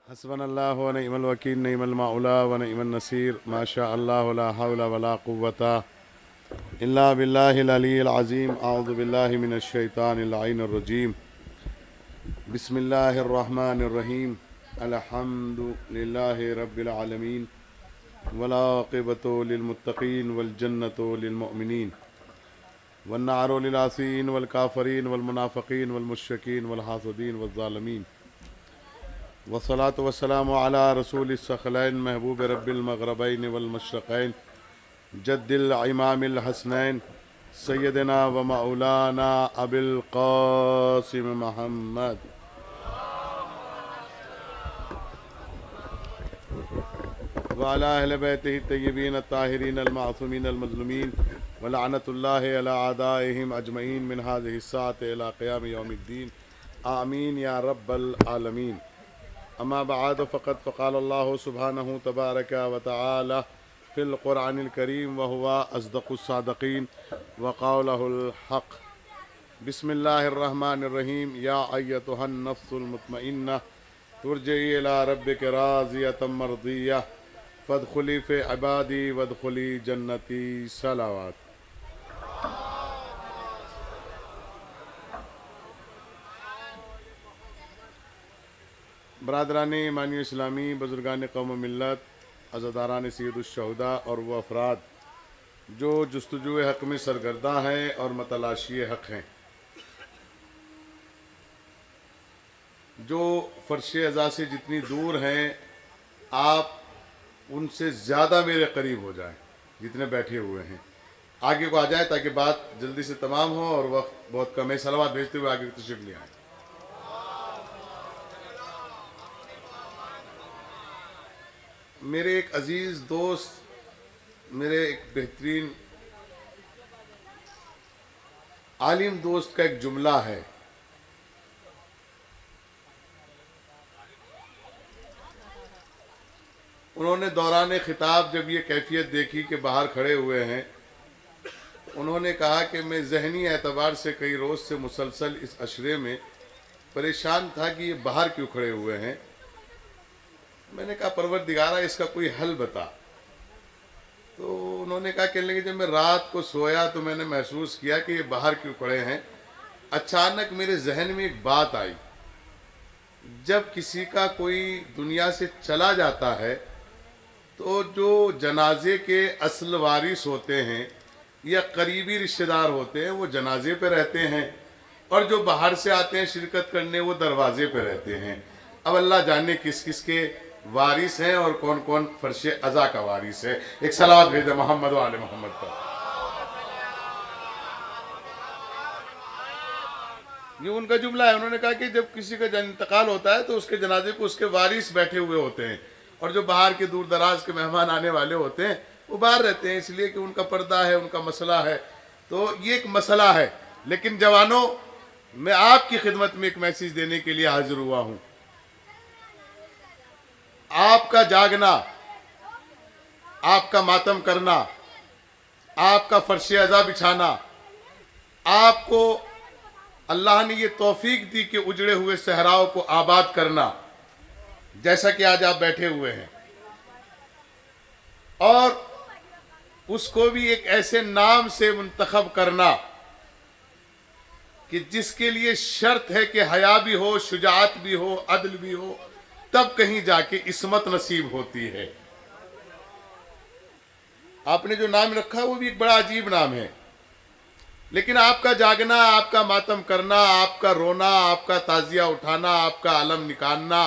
حسبنا اللہ و نعم الوکیل نعم المولا و نعم النصیر ما شاء اللہ لا حول ولا قوة الا باللہ العلی العظیم اعوذ باللہ من الشیطان اللعین الرجیم بسم اللہ الرحمن الرحیم الحمد للہ رب العالمین والعاقبۃ للمتقین والجنۃ للمؤمنین والنار للعاصین والکافرین والمنافقین والمشرکین والحاسدین والظالمین والصلاة والسلام علی رسول الثقلین محبوب رب المغربین والمشرقین جد الامام الحسنین سیدنا و مولانا ابی القاسم محمد وعلی اہل بیتہ الطیبین الطاہرین المعصومین المظلومین ولعنۃ اللہ علی اعدائہم اجمعین من ہذہ الساعة الی قیام یوم الدین آمین یا رب العالمین. اما بعد فقد فقال اللہ سبحانہ تبارک و تعالی فی القرآن الکریم وهو اصدق الصادقین وقولہ الحق. بسم اللہ الرحمن الرحیم. یا ایتها النفس المطمئنہ ترجعی الی ربک راضیۃ مرضیہ فادخلی فی عبادی وادخلی جنتی. صلوات. برادران ایمانی اسلامی، بزرگان قوم و ملت، عزاداران سید الشہداء اور وہ افراد جو جستجو حق میں سرگرداں ہیں اور متلاشی حق ہیں، جو فرش ازا سے جتنی دور ہیں آپ ان سے زیادہ میرے قریب ہو جائیں. جتنے بیٹھے ہوئے ہیں آگے کو آ جائیں تاکہ بات جلدی سے تمام ہو اور وقت بہت کم ہے. صلوات بھیجتے ہوئے آگے تشریف لے آئیں. میرے ایک عزیز دوست، میرے ایک بہترین عالم دوست کا ایک جملہ ہے. انہوں نے دوران خطاب جب یہ کیفیت دیکھی کہ باہر کھڑے ہوئے ہیں، انہوں نے کہا کہ میں ذہنی اعتبار سے کئی روز سے مسلسل اس عشرے میں پریشان تھا کہ یہ باہر کیوں کھڑے ہوئے ہیں. میں نے کہا پروردگارا اس کا کوئی حل بتا. تو انہوں نے کہا کہنے لگے جب میں رات کو سویا تو میں نے محسوس کیا کہ یہ باہر کیوں کھڑے ہیں. اچانک میرے ذہن میں ایک بات آئی، جب کسی کا کوئی دنیا سے چلا جاتا ہے تو جو جنازے کے اصل وارث ہوتے ہیں یا قریبی رشتہ دار ہوتے ہیں وہ جنازے پہ رہتے ہیں، اور جو باہر سے آتے ہیں شرکت کرنے وہ دروازے پہ رہتے ہیں. اب اللہ جانے کس کس کے وارث ہیں اور کون کون فرش ازا کا وارث ہے. ایک صلوات بھیجے محمد و آل محمد پر. یہ ان کا جملہ ہے. انہوں نے کہا کہ جب کسی کا انتقال ہوتا ہے تو اس کے جنازے کو اس کے وارث بیٹھے ہوئے ہوتے ہیں، اور جو باہر کے دور دراز کے مہمان آنے والے ہوتے ہیں وہ باہر رہتے ہیں، اس لیے کہ ان کا پردہ ہے، ان کا مسئلہ ہے. تو یہ ایک مسئلہ ہے. لیکن جوانوں، میں آپ کی خدمت میں ایک میسیج دینے کے لیے حاضر ہوا ہوں. آپ کا جاگنا، آپ کا ماتم کرنا، آپ کا فرش ازا بچھانا، آپ کو اللہ نے یہ توفیق دی کہ اجڑے ہوئے صحراؤں کو آباد کرنا، جیسا کہ آج آپ بیٹھے ہوئے ہیں، اور اس کو بھی ایک ایسے نام سے منتخب کرنا کہ جس کے لیے شرط ہے کہ حیا بھی ہو، شجاعت بھی ہو، عدل بھی ہو، تب کہیں جا کے عصمت نصیب ہوتی ہے. آپ نے جو نام رکھا وہ بھی ایک بڑا عجیب نام ہے. لیکن آپ کا جاگنا، آپ کا ماتم کرنا، آپ کا رونا، آپ کا تعزیہ اٹھانا، آپ کا علم نکالنا،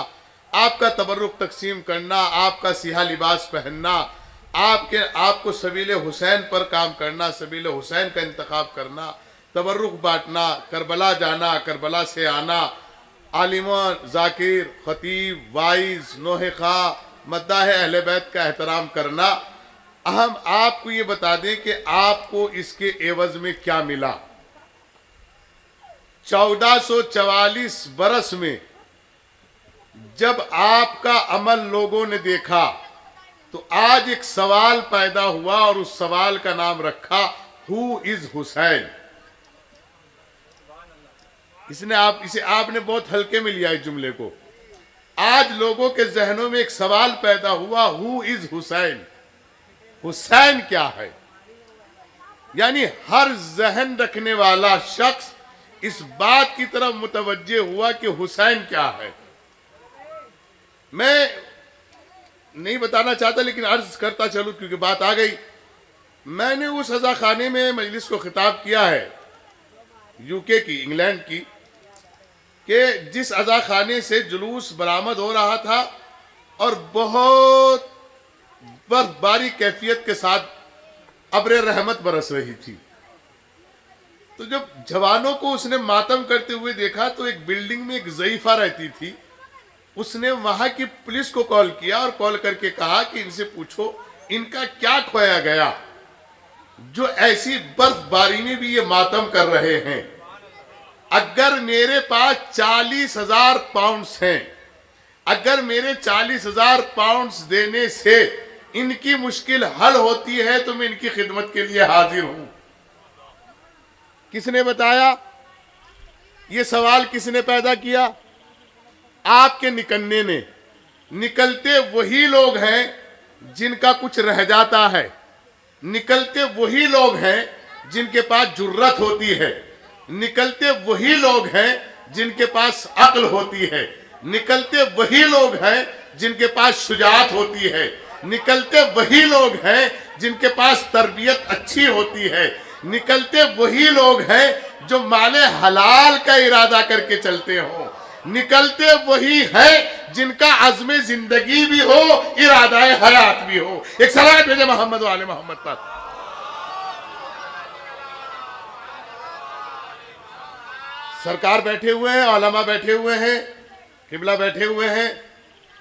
آپ کا تبرک تقسیم کرنا، آپ کا سیاہ لباس پہننا، آپ کو سبیل حسین پر کام کرنا، سبیل حسین کا انتخاب کرنا، تبرک بانٹنا، کربلا جانا، کربلا سے آنا، عالمان، ذاکر، خطیب، وائز، نوحہ خواہ، مداح اہل بیت کا احترام کرنا. ہم آپ کو یہ بتا دیں کہ آپ کو اس کے عوض میں کیا ملا. 1444 برس میں جب آپ کا عمل لوگوں نے دیکھا تو آج ایک سوال پیدا ہوا، اور اس سوال کا نام رکھا ہو از حسین. اسے آپ نے بہت ہلکے میں لیا اس جملے کو. آج لوگوں کے ذہنوں میں ایک سوال پیدا ہوا، ہو از حسین، حسین کیا ہے؟ یعنی ہر ذہن رکھنے والا شخص اس بات کی طرف متوجہ ہوا کہ حسین کیا ہے۔ میں نہیں بتانا چاہتا لیکن عرض کرتا چلوں کیونکہ بات آ گئی۔ میں نے اس عزا خانے میں مجلس کو خطاب کیا ہے، یو کے کی، انگلینڈ کی، کہ جس عزا خانے سے جلوس برآمد ہو رہا تھا اور بہت برف باری کیفیت کے ساتھ ابر رحمت برس رہی تھی، تو جب جوانوں کو اس نے ماتم کرتے ہوئے دیکھا تو ایک بلڈنگ میں ایک ضعیفہ رہتی تھی، اس نے وہاں کی پولیس کو کال کیا اور کال کر کے کہا کہ ان سے پوچھو ان کا کیا کھویا گیا جو ایسی برف باری میں بھی یہ ماتم کر رہے ہیں۔ اگر میرے پاس 40,000 پاؤنڈز ہیں، اگر میرے 40,000 پاؤنڈز دینے سے ان کی مشکل حل ہوتی ہے تو میں ان کی خدمت کے لیے حاضر ہوں۔ کس نے بتایا؟ یہ سوال کس نے پیدا کیا؟ آپ کے نکلنے نے۔ نکلتے وہی لوگ ہیں جن کا کچھ رہ جاتا ہے، نکلتے وہی لوگ ہیں جن کے پاس جرت ہوتی ہے، نکلتے وہی لوگ ہیں جن کے پاس عقل ہوتی ہے، نکلتے وہی لوگ ہیں جن کے پاس شجاعت ہوتی ہے، نکلتے وہی لوگ ہیں جن کے پاس تربیت اچھی ہوتی ہے، نکلتے وہی لوگ ہیں جو مال حلال کا ارادہ کر کے چلتے ہوں، نکلتے وہی ہیں جن کا عزم زندگی بھی ہو، ارادہ حیات بھی ہو۔ ایک صلوات بھیجے محمد وآل محمد پر۔ سرکار بیٹھے ہوئے ہیں، علماء بیٹھے ہوئے ہیں، قبلہ بیٹھے ہوئے ہیں،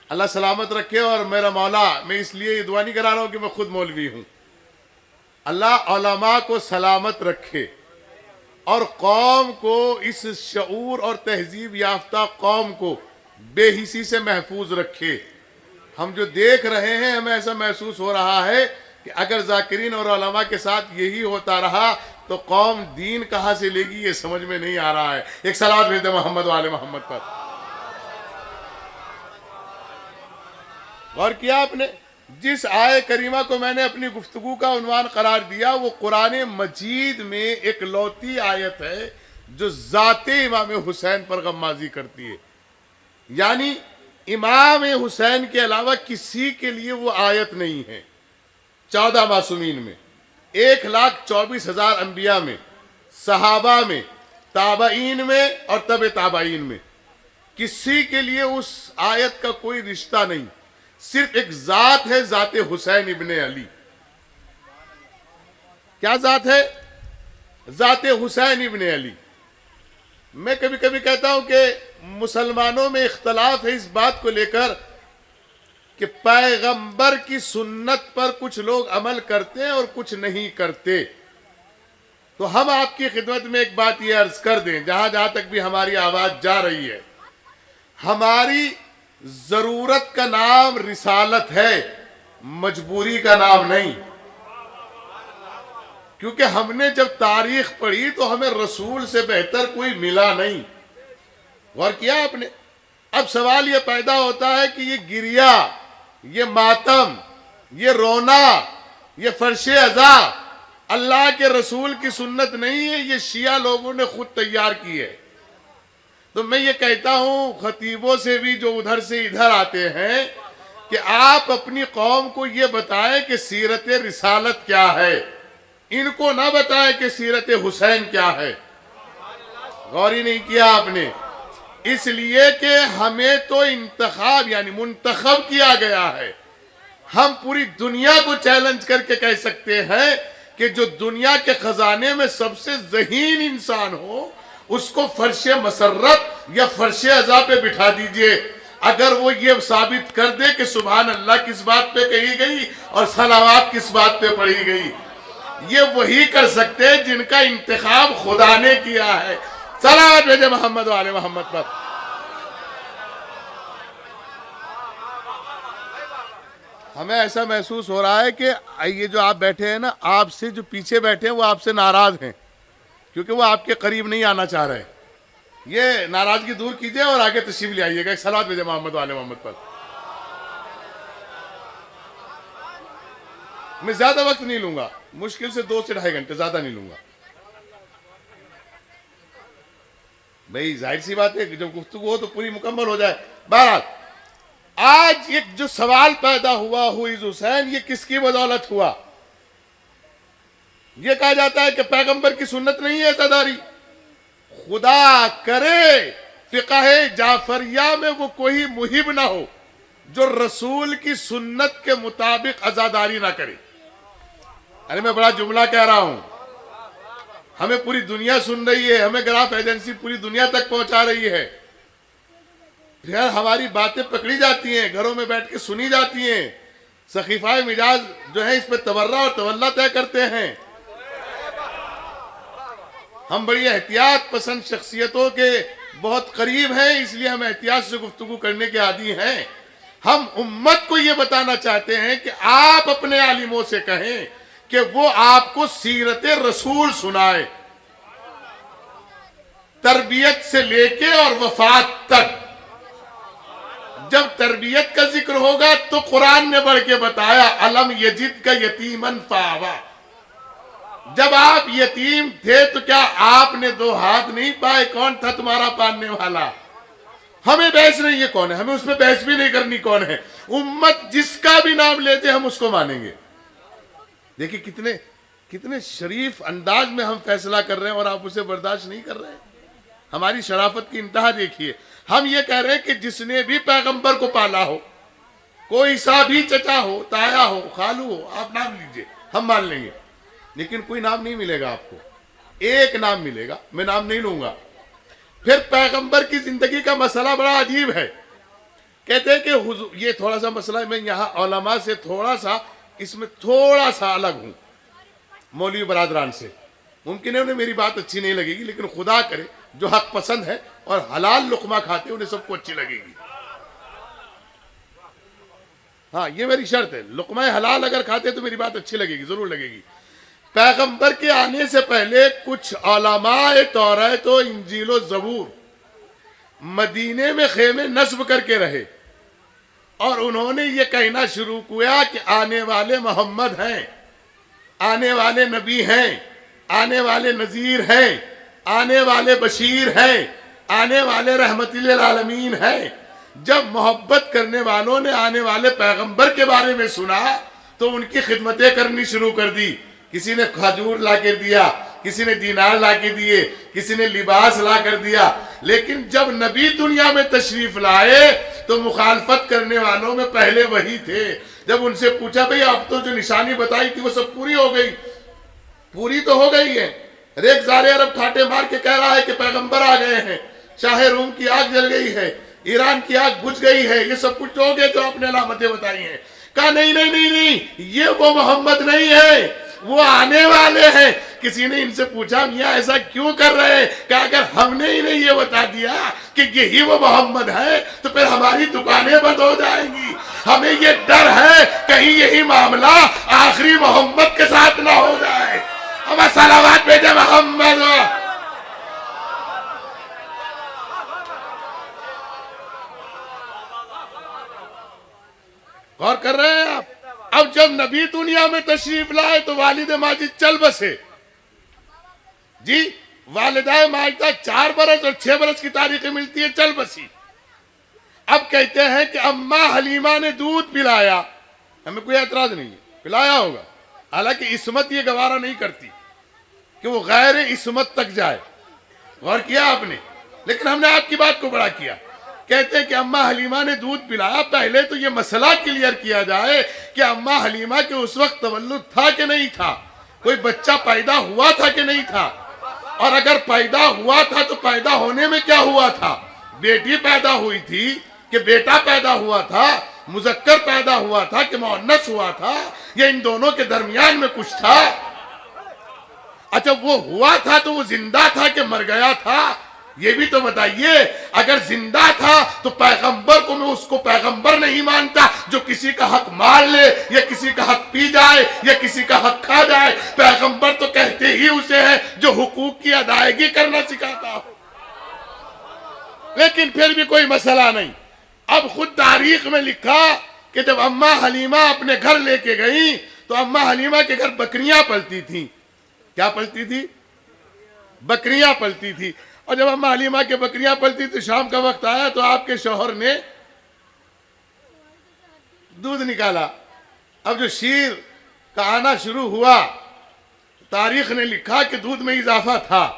اللہ سلامت رکھے۔ اور میرا مولا، میں اس لیے یہ دعا نہیں کرا رہا ہوں کہ میں خود مولوی ہوں، اللہ علماء کو سلامت رکھے اور قوم کو، اس شعور اور تہذیب یافتہ قوم کو بے حسی سے محفوظ رکھے۔ ہم جو دیکھ رہے ہیں ہمیں ایسا محسوس ہو رہا ہے کہ اگر ذاکرین اور علماء کے ساتھ یہی ہوتا رہا تو قوم دین کہاں سے لے گی، یہ سمجھ میں نہیں آ رہا ہے۔ ایک صلوات بھیجتے محمد وآل محمد پر۔ غور کیا آپ نے؟ جس آیہ کریمہ کو میں نے اپنی گفتگو کا عنوان قرار دیا وہ قرآن مجید میں ایک لوتی آیت ہے جو ذات امام حسین پر غمازی کرتی ہے، یعنی امام حسین کے علاوہ کسی کے لیے وہ آیت نہیں ہے۔ 14 معصومین میں، 1,24,000 انبیاء میں، صحابہ میں، تابعین میں اور تبع تابعین میں، کسی کے لیے اس آیت کا کوئی رشتہ نہیں، صرف ایک ذات ہے، ذات حسین ابن علی۔ کیا ذات ہے؟ ذات حسین ابن علی۔ میں کبھی کبھی کہتا ہوں کہ مسلمانوں میں اختلاف ہے اس بات کو لے کر کہ پیغمبر کی سنت پر کچھ لوگ عمل کرتے ہیں اور کچھ نہیں کرتے۔ تو ہم آپ کی خدمت میں ایک بات یہ عرض کر دیں، جہاں جہاں تک بھی ہماری آواز جا رہی ہے، ہماری ضرورت کا نام رسالت ہے، مجبوری کا نام نہیں۔ کیونکہ ہم نے جب تاریخ پڑھی تو ہمیں رسول سے بہتر کوئی ملا نہیں۔ غور کیا آپ نے؟ اب سوال یہ پیدا ہوتا ہے کہ یہ گریہ، یہ ماتم، یہ رونا، یہ فرش عزا اللہ کے رسول کی سنت نہیں ہے، یہ شیعہ لوگوں نے خود تیار کی ہے۔ تو میں یہ کہتا ہوں خطیبوں سے بھی جو ادھر سے ادھر آتے ہیں کہ آپ اپنی قوم کو یہ بتائیں کہ سیرت رسالت کیا ہے، ان کو نہ بتائیں کہ سیرت حسین کیا ہے۔ غور ہی نہیں کیا آپ نے؟ اس لیے کہ ہمیں تو انتخاب یعنی منتخب کیا گیا ہے۔ ہم پوری دنیا کو چیلنج کر کے کہہ سکتے ہیں کہ جو دنیا کے خزانے میں سب سے ذہین انسان ہو اس کو فرش مسرت یا فرش عزا پہ بٹھا دیجئے، اگر وہ یہ ثابت کر دے کہ سبحان اللہ کس بات پہ کہی گئی اور صلوات کس بات پہ پڑھی گئی، یہ وہی کر سکتے ہیں جن کا انتخاب خدا نے کیا ہے۔ صلوات بھیجے محمد وآل محمد پر۔ ہمیں ایسا محسوس ہو رہا ہے کہ یہ جو آپ بیٹھے ہیں نا، آپ سے جو پیچھے بیٹھے ہیں وہ آپ سے ناراض ہیں کیونکہ وہ آپ کے قریب نہیں آنا چاہ رہے۔ یہ ناراضگی دور کیجئے اور آگے تشریف لے آئیے گا. ایک صلوات بھیجے محمد و آل محمد پر. میں زیادہ وقت نہیں لوں گا, مشکل سے 2 سے 2.5 گھنٹے, زیادہ نہیں لوں گا. بھئی ظاہر سی بات ہے کہ جب گفتگو ہو تو پوری مکمل ہو جائے. بہرحال آج ایک جو سوال پیدا ہوا ہوئیز حسین, یہ کس کی بدولت ہوا؟ یہ کہا جاتا ہے کہ پیغمبر کی سنت نہیں ہے عزاداری. خدا کرے فقہ جعفریہ میں وہ کوئی محب نہ ہو جو رسول کی سنت کے مطابق عزاداری نہ کرے. ارے میں بڑا جملہ کہہ رہا ہوں, ہمیں پوری دنیا سن رہی ہے, ہمیں گراف ایجنسی پوری دنیا تک پہنچا رہی ہے, پھر ہماری باتیں پکڑی جاتی ہیں, گھروں میں بیٹھ کے سنی جاتی ہیں. سقیفہ مجاز جو ہے اس پہ تورع اور تولا طے کرتے ہیں. ہم بڑی احتیاط پسند شخصیتوں کے بہت قریب ہیں, اس لیے ہم احتیاط سے گفتگو کرنے کے عادی ہیں. ہم امت کو یہ بتانا چاہتے ہیں کہ آپ اپنے عالموں سے کہیں کہ وہ آپ کو سیرت رسول سنائے, تربیت سے لے کے اور وفات تک. جب تربیت کا ذکر ہوگا تو قرآن نے بڑھ کے بتایا الم یجد کا یتیمن فآویٰ. جب آپ یتیم تھے تو کیا آپ نے 2 ہاتھ نہیں پائے؟ کون تھا تمہارا پالنے والا؟ ہمیں بحث نہیں ہے کون ہے, ہمیں اس میں بحث بھی نہیں کرنی کون ہے. امت جس کا بھی نام لیتے ہم اس کو مانیں گے. دیکھیں کتنے شریف انداز میں ہم فیصلہ کر رہے ہیں اور آپ اسے برداشت نہیں کر رہے ہیں. ہماری شرافت کی انتہا دیکھیے. ہم یہ کہہ رہے ہیں کہ جس نے بھی پیغمبر کو پالا ہو, کوئی سا بھی چچا ہو, تایا ہو, خالو ہو, آپ نام لیجئے, ہم مان لیں گے. لیکن کوئی نام نہیں ملے گا آپ کو, ایک نام ملے گا, میں نام نہیں لوں گا. پھر پیغمبر کی زندگی کا مسئلہ بڑا عجیب ہے. کہتے ہیں کہ یہ تھوڑا سا مسئلہ ہے, میں یہاں علماء سے اس میں تھوڑا سا الگ ہوں, مولوی برادران سے. ممکن ہے انہیں میری بات اچھی نہیں لگے گی, لیکن خدا کرے جو حق پسند ہے اور حلال لقمہ کھاتے انہیں سب کو اچھی لگے گی. ہاں یہ میری شرط ہے, لقمہ حلال اگر کھاتے تو میری بات اچھی لگے گی, ضرور لگے گی. پیغمبر کے آنے سے پہلے کچھ علماء توریت و انجیل و زبور مدینے میں خیمے نصب کر کے رہے, اور انہوں نے یہ کہنا شروع کیا کہ آنے والے محمد ہیں, آنے والے نبی ہیں, آنے والے نذیر ہیں, آنے والے بشیر ہیں, آنے والے رحمت للعالمین ہیں. جب محبت کرنے والوں نے آنے والے پیغمبر کے بارے میں سنا تو ان کی خدمتیں کرنی شروع کر دی. کسی نے کھجور لا کے دیا, کسی نے دینار لا کے دیے, کسی نے لباس لا کر دیا. لیکن جب نبی دنیا میں تشریف لائے تو مخالفت کرنے والوں میں پہلے وہی تھے. جب ان سے پوچھا بھئی آپ تو جو نشانی بتائی تھی وہ سب پوری ہو گئی؟ پوری تو ہو گئی ہے. ریک زار عرب ٹھاٹے مار کے کہہ رہا ہے کہ پیغمبر آ گئے ہیں, شاہ روم کی آگ جل گئی ہے, ایران کی آگ بجھ گئی ہے, یہ سب کچھ ہو گئے جو آپ نے علامتیں بتائی ہیں. کہا نہیں نہیں نہیں نہیں, یہ وہ محمد نہیں ہے, وہ آنے والے ہیں. کسی نے ان سے پوچھا میاں ایسا کیوں کر رہے ہیں؟ کہ اگر ہم نے انہیں یہ بتا دیا کہ یہی وہ محمد ہے تو پھر ہماری دکانیں بند ہو جائیں گی. ہمیں یہ ڈر ہے کہیں یہی معاملہ آخری محمد کے ساتھ نہ ہو جائے. ہمیں صلوات بھیجے محمد. غور کر رہے ہیں آپ؟ اب جب نبی دنیا میں تشریف لائے تو والد ماجد چل بسے. جی والدہ ماجدہ 4 برس اور 6 برس کی تاریخیں ملتی ہے, چل بسی. اب کہتے ہیں کہ اماں حلیمہ نے دودھ پلایا, ہمیں کوئی اعتراض نہیں ہے, پلایا ہوگا, حالانکہ عصمت یہ گوارا نہیں کرتی کہ وہ غیر عصمت تک جائے. غور کیا آپ نے؟ لیکن ہم نے آپ کی بات کو بڑا کیا. کہتے ہیں کہ اماں حلیمہ نے دودھ پلایا. پہلے تو یہ مسئلہ کلیئر کیا جائے کہ اماں حلیمہ کے اس وقت تولد تھا کہ نہیں تھا, کوئی بچہ پیدا ہوا تھا کہ نہیں تھا, اور اگر پیدا ہوا تھا تو پیدا ہونے میں کیا ہوا تھا؟ بیٹی پیدا ہوئی تھی کہ بیٹا پیدا ہوا تھا, مذکر پیدا ہوا تھا کہ مؤنث ہوا تھا, یا ان دونوں کے درمیان میں کچھ تھا؟ اچھا وہ ہوا تھا تو وہ زندہ تھا کہ مر گیا تھا؟ یہ بھی تو بتائیے. اگر زندہ تھا تو پیغمبر کو میں اس کو پیغمبر نہیں مانتا جو کسی کا حق مار لے یا کسی کا حق پی جائے یا کسی کا حق کھا جائے. پیغمبر تو کہتے ہی اسے ہیں جو حقوق کی ادائیگی کرنا سکھاتا ہو. لیکن پھر بھی کوئی مسئلہ نہیں. اب خود تاریخ میں لکھا کہ جب اماں حلیمہ اپنے گھر لے کے گئیں تو اماں حلیمہ کے گھر بکریاں پلتی تھیں. کیا پلتی تھی؟ بکریاں پلتی تھی. اور جب اماں حلیمہ کے بکریاں پلتی تو شام کا وقت آیا تو آپ کے شوہر نے دودھ نکالا. اب جو شیر کا آنا شروع ہوا تاریخ نے لکھا کہ دودھ میں اضافہ تھا.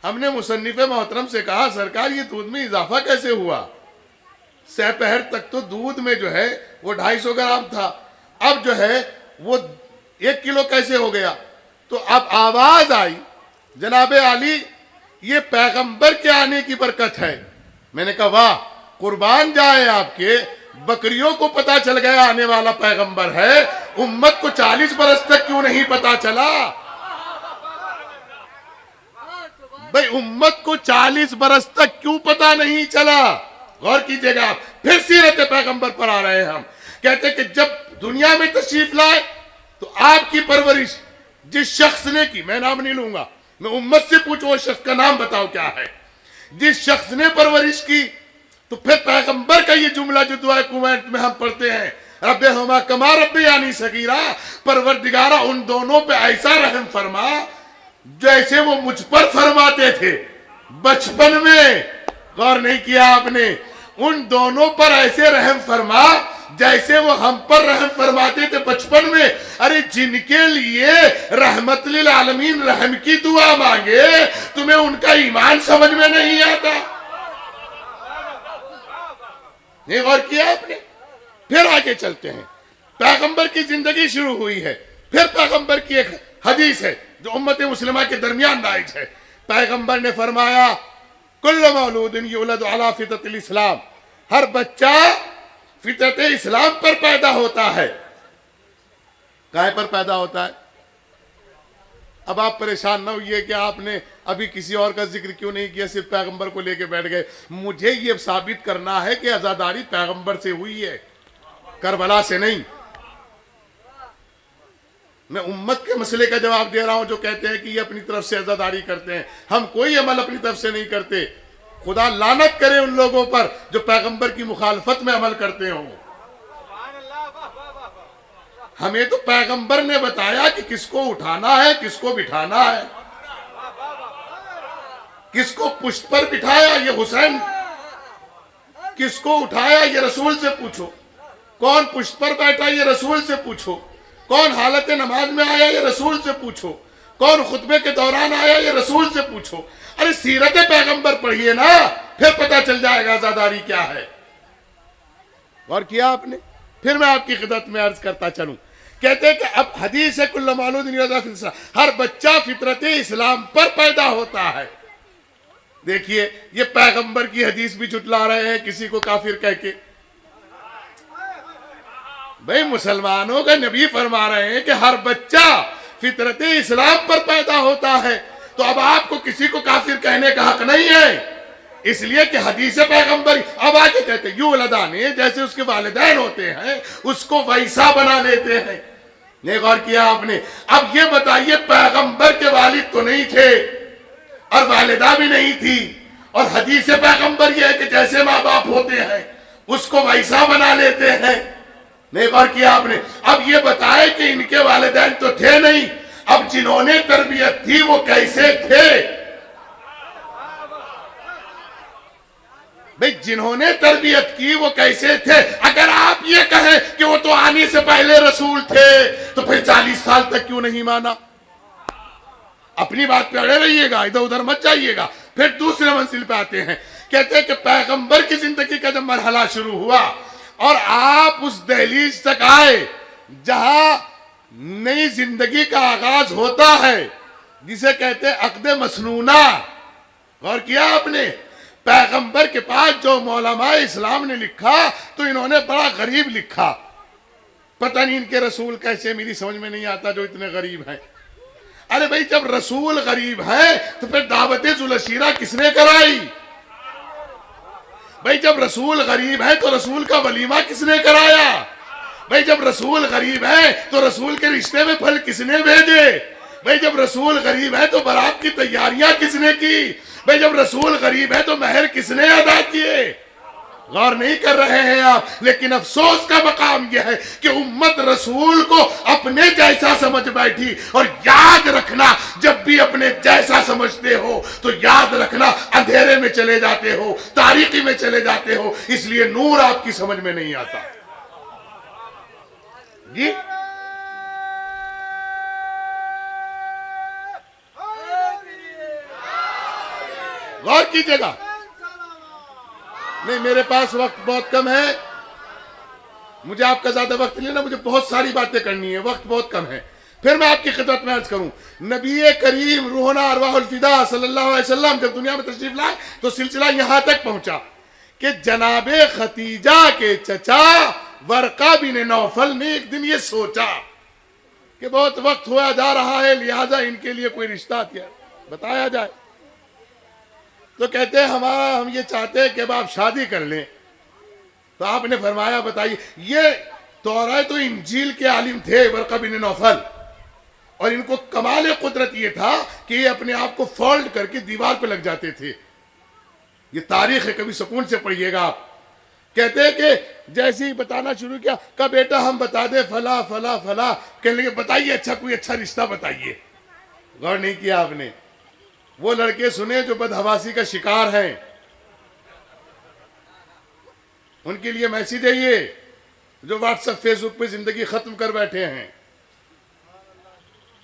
ہم نے مصنف محترم سے کہا سرکار یہ دودھ میں اضافہ کیسے ہوا؟ سہ پہر تک تو دودھ میں جو ہے وہ 250 گرام تھا، اب جو ہے وہ 1 کلو کیسے ہو گیا؟ تو اب آواز آئی جناب علی یہ پیغمبر کے آنے کی برکت ہے. میں نے کہا واہ قربان جائے آپ کے، بکریوں کو پتا چل گیا آنے والا پیغمبر ہے، امت کو 40 برس تک کیوں نہیں پتا چلا؟ بھئی امت کو 40 برس تک کیوں پتا نہیں چلا؟ غور کیجئے گا. پھر سیرت پیغمبر پر آ رہے ہیں ہم. کہتے کہ جب دنیا میں تشریف لائے تو آپ کی پرورش جس شخص نے کی، میں نام نہیں لوں گا، میں امت سے پوچھو وہ شخص کا نام بتاؤ کیا ہے، جس شخص نے پرورش کی. تو پھر پیغمبر کا یہ جملہ جو دعا کوینٹ میں ہم پڑھتے ہیں رب ہما کما رب یعنی صغیرہ، پروردگارہ ان دونوں پہ ایسا رحم فرما جیسے وہ مجھ پر فرماتے تھے بچپن میں. غور نہیں کیا آپ نے؟ ان دونوں پر ایسے رحم فرما جیسے وہ ہم پر رحم فرماتے تھے بچپن میں. ارے جن کے لیے رحمت للعالمین رحم کی دعا مانگے تمہیں ان کا ایمان سمجھ میں نہیں آتا؟ نہیں غور کیا آپ نے؟ پھر آگے چلتے ہیں. پیغمبر کی زندگی شروع ہوئی ہے. پھر پیغمبر کی ایک حدیث ہے جو امت مسلمہ کے درمیان رائج ہے. پیغمبر نے فرمایا کل مولود یولد علی فطرت الاسلام، ہر بچہ فطرت اسلام پر پیدا ہوتا ہے. کائے پر پیدا ہوتا ہے؟ اب آپ پریشان نہ ہوئیے کہ آپ نے ابھی کسی اور کا ذکر کیوں نہیں کیا، صرف پیغمبر کو لے کے بیٹھ گئے. مجھے یہ ثابت کرنا ہے کہ عزاداری پیغمبر سے ہوئی ہے، کربلا سے نہیں. میں امت کے مسئلے کا جواب دے رہا ہوں جو کہتے ہیں کہ یہ اپنی طرف سے عزاداری کرتے ہیں. ہم کوئی عمل اپنی طرف سے نہیں کرتے. خدا لعنت کرے ان لوگوں پر جو پیغمبر کی مخالفت میں عمل کرتے ہوں. ہمیں تو پیغمبر نے بتایا کہ کس کو اٹھانا ہے، کس کو بٹھانا ہے. کس کو پشت پر بٹھایا یہ حسین، کس کو اٹھایا یہ رسول سے پوچھو. کون پشت پر بیٹھا یہ رسول سے پوچھو. کون حالت نماز میں آیا یہ رسول سے پوچھو. کون خطبے کے دوران آیا یہ رسول سے پوچھو. ارے سیرت پیغمبر پڑھیے نا، پھر پتہ چل جائے گا عزاداری کیا ہے. غور کیا آپ نے؟ پھر میں آپ کی خدمت میں عرض کرتا چلوں. کہتے ہیں کہ اب حدیث ہے کل مولود یولد علی فطرت الاسلام، ہر بچہ فطرت اسلام پر پیدا ہوتا ہے. دیکھیے یہ پیغمبر کی حدیث بھی جھٹلا رہے ہیں کسی کو کافر کہہ کے. بھئی مسلمانوں کا نبی فرما رہے ہیں کہ ہر بچہ فطرت اسلام پر پیدا ہوتا ہے، تو اب آپ کو کسی کو کافر کہنے کا حق نہیں ہے، اس لیے کہ حدیث پیغمبر. اب آگے کہتے ہیں یولدانے، جیسے اس کے والدین ہوتے ہیں اس کو ویسا بنا لیتے ہیں. نہیں غور کیا آپ نے؟ اب یہ بتائیے پیغمبر کے والد تو نہیں تھے اور والدہ بھی نہیں تھی، اور حدیث پیغمبر یہ ہے کہ جیسے ماں باپ ہوتے ہیں اس کو ویسا بنا لیتے ہیں. نہیں غور کیا آپ نے؟ اب یہ بتائے کہ ان کے والدین تو تھے نہیں، اب جنہوں نے تربیت تھی وہ کیسے تھے؟ بھئی جنہوں نے تربیت کی وہ کیسے تھے؟ اگر آپ یہ کہیں کہ وہ تو آنے سے پہلے رسول تھے تو پھر 40 سال تک کیوں نہیں مانا؟ اپنی بات پہ اڑے رہیے گا، ادھر ادھر مت جائیے گا. پھر دوسرے منزل پہ آتے ہیں. کہتے ہیں کہ پیغمبر کی زندگی کا جب مرحلہ شروع ہوا اور آپ اس دہلیز تک آئے جہاں نئی زندگی کا آغاز ہوتا ہے جسے کہتے ہیں عقد مسنونہ. غور کیا آپ نے؟ پیغمبر کے پاس جو علماء اسلام نے لکھا تو انہوں نے بڑا غریب لکھا. پتہ نہیں ان کے رسول کیسے، میری سمجھ میں نہیں آتا جو اتنے غریب ہیں. ارے بھئی جب رسول غریب ہے تو پھر دعوت ذوالعشیرہ کس نے کرائی؟ بھئی جب رسول غریب ہے تو رسول کا ولیمہ کس نے کرایا؟ بھئی جب رسول غریب ہے تو رسول کے رشتے میں پھل کس نے بھیجے؟ بھئی جب رسول غریب ہے تو برات کی تیاریاں کس نے کی؟ بھئی جب رسول غریب ہے تو مہر کس نے ادا کیے؟ غور نہیں کر رہے ہیں آپ. لیکن افسوس کا مقام یہ ہے کہ امت رسول کو اپنے جیسا سمجھ بیٹھی. اور یاد رکھنا جب بھی اپنے جیسا سمجھتے ہو تو یاد رکھنا اندھیرے میں چلے جاتے ہو, تاریکی میں چلے جاتے ہو, اس لیے نور آپ کی سمجھ میں نہیں آتا. جی غور کیجئے گا. نہیں, میرے پاس وقت بہت کم ہے, مجھے آپ کا زیادہ وقت لینا, مجھے بہت ساری باتیں کرنی ہیں, وقت بہت کم ہے. پھر میں آپ کی خدمت میں عرض کروں, نبی کریم روحنا ارواح الفدا صلی اللہ علیہ وسلم جب دنیا میں تشریف لائے تو سلسلہ یہاں تک پہنچا کہ جناب ختیجہ کے چچا ورقہ بن نوفل نے ایک دن یہ سوچا کہ بہت وقت ہوا جا رہا ہے, لہذا ان کے لیے کوئی رشتہ بتایا جائے. تو کہتے ہیں ہم یہ چاہتے ہیں کہ اب آپ شادی کر لیں. تو آپ نے فرمایا بتائیے. یہ توراۃ و انجیل کے عالم تھے ورقہ بن نوفل, اور ان کو کمال قدرت یہ تھا کہ یہ اپنے آپ کو فولڈ کر کے دیوار پہ لگ جاتے تھے. یہ تاریخ ہے, کبھی سکون سے پڑھیے گا آپ. کہتے ہیں کہ جیسے ہی بتانا شروع کیا, کہا بیٹا ہم بتا دیں فلاں فلاں فلاں. کہنے لگے بتائیے اچھا کوئی اچھا رشتہ بتائیے. غور نہیں کیا آپ نے. وہ لڑکے سنے جو بدحواسی کا شکار ہیں, ان کے لیے میسیج ہے یہ, جو واٹس ایپ فیس بک پہ زندگی ختم کر بیٹھے ہیں.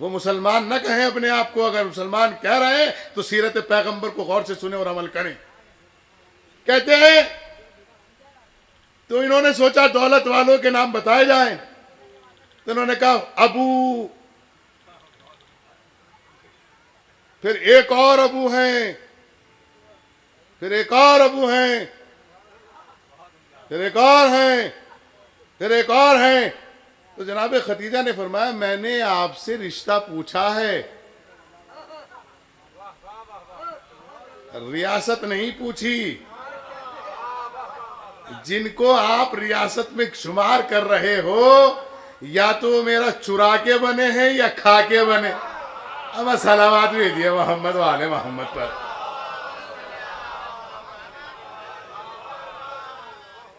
وہ مسلمان نہ کہیں اپنے آپ کو, اگر مسلمان کہہ رہے ہیں تو سیرت پیغمبر کو غور سے سنیں اور عمل کریں. کہتے ہیں تو انہوں نے سوچا دولت والوں کے نام بتائے جائیں. تو انہوں نے کہا ابو, پھر ایک اور ابو ہیں, پھر ایک اور ابو ہیں, پھر ایک اور ہیں, پھر ایک اور ہیں. تو جناب ختیجہ نے فرمایا میں نے آپ سے رشتہ پوچھا ہے, ریاست نہیں پوچھی. جن کو آپ ریاست میں شمار کر رہے ہو یا تو میرا چرا کے بنے ہیں یا کھا کے بنے. اب سلامات بھی دیے محمد والے محمد پر.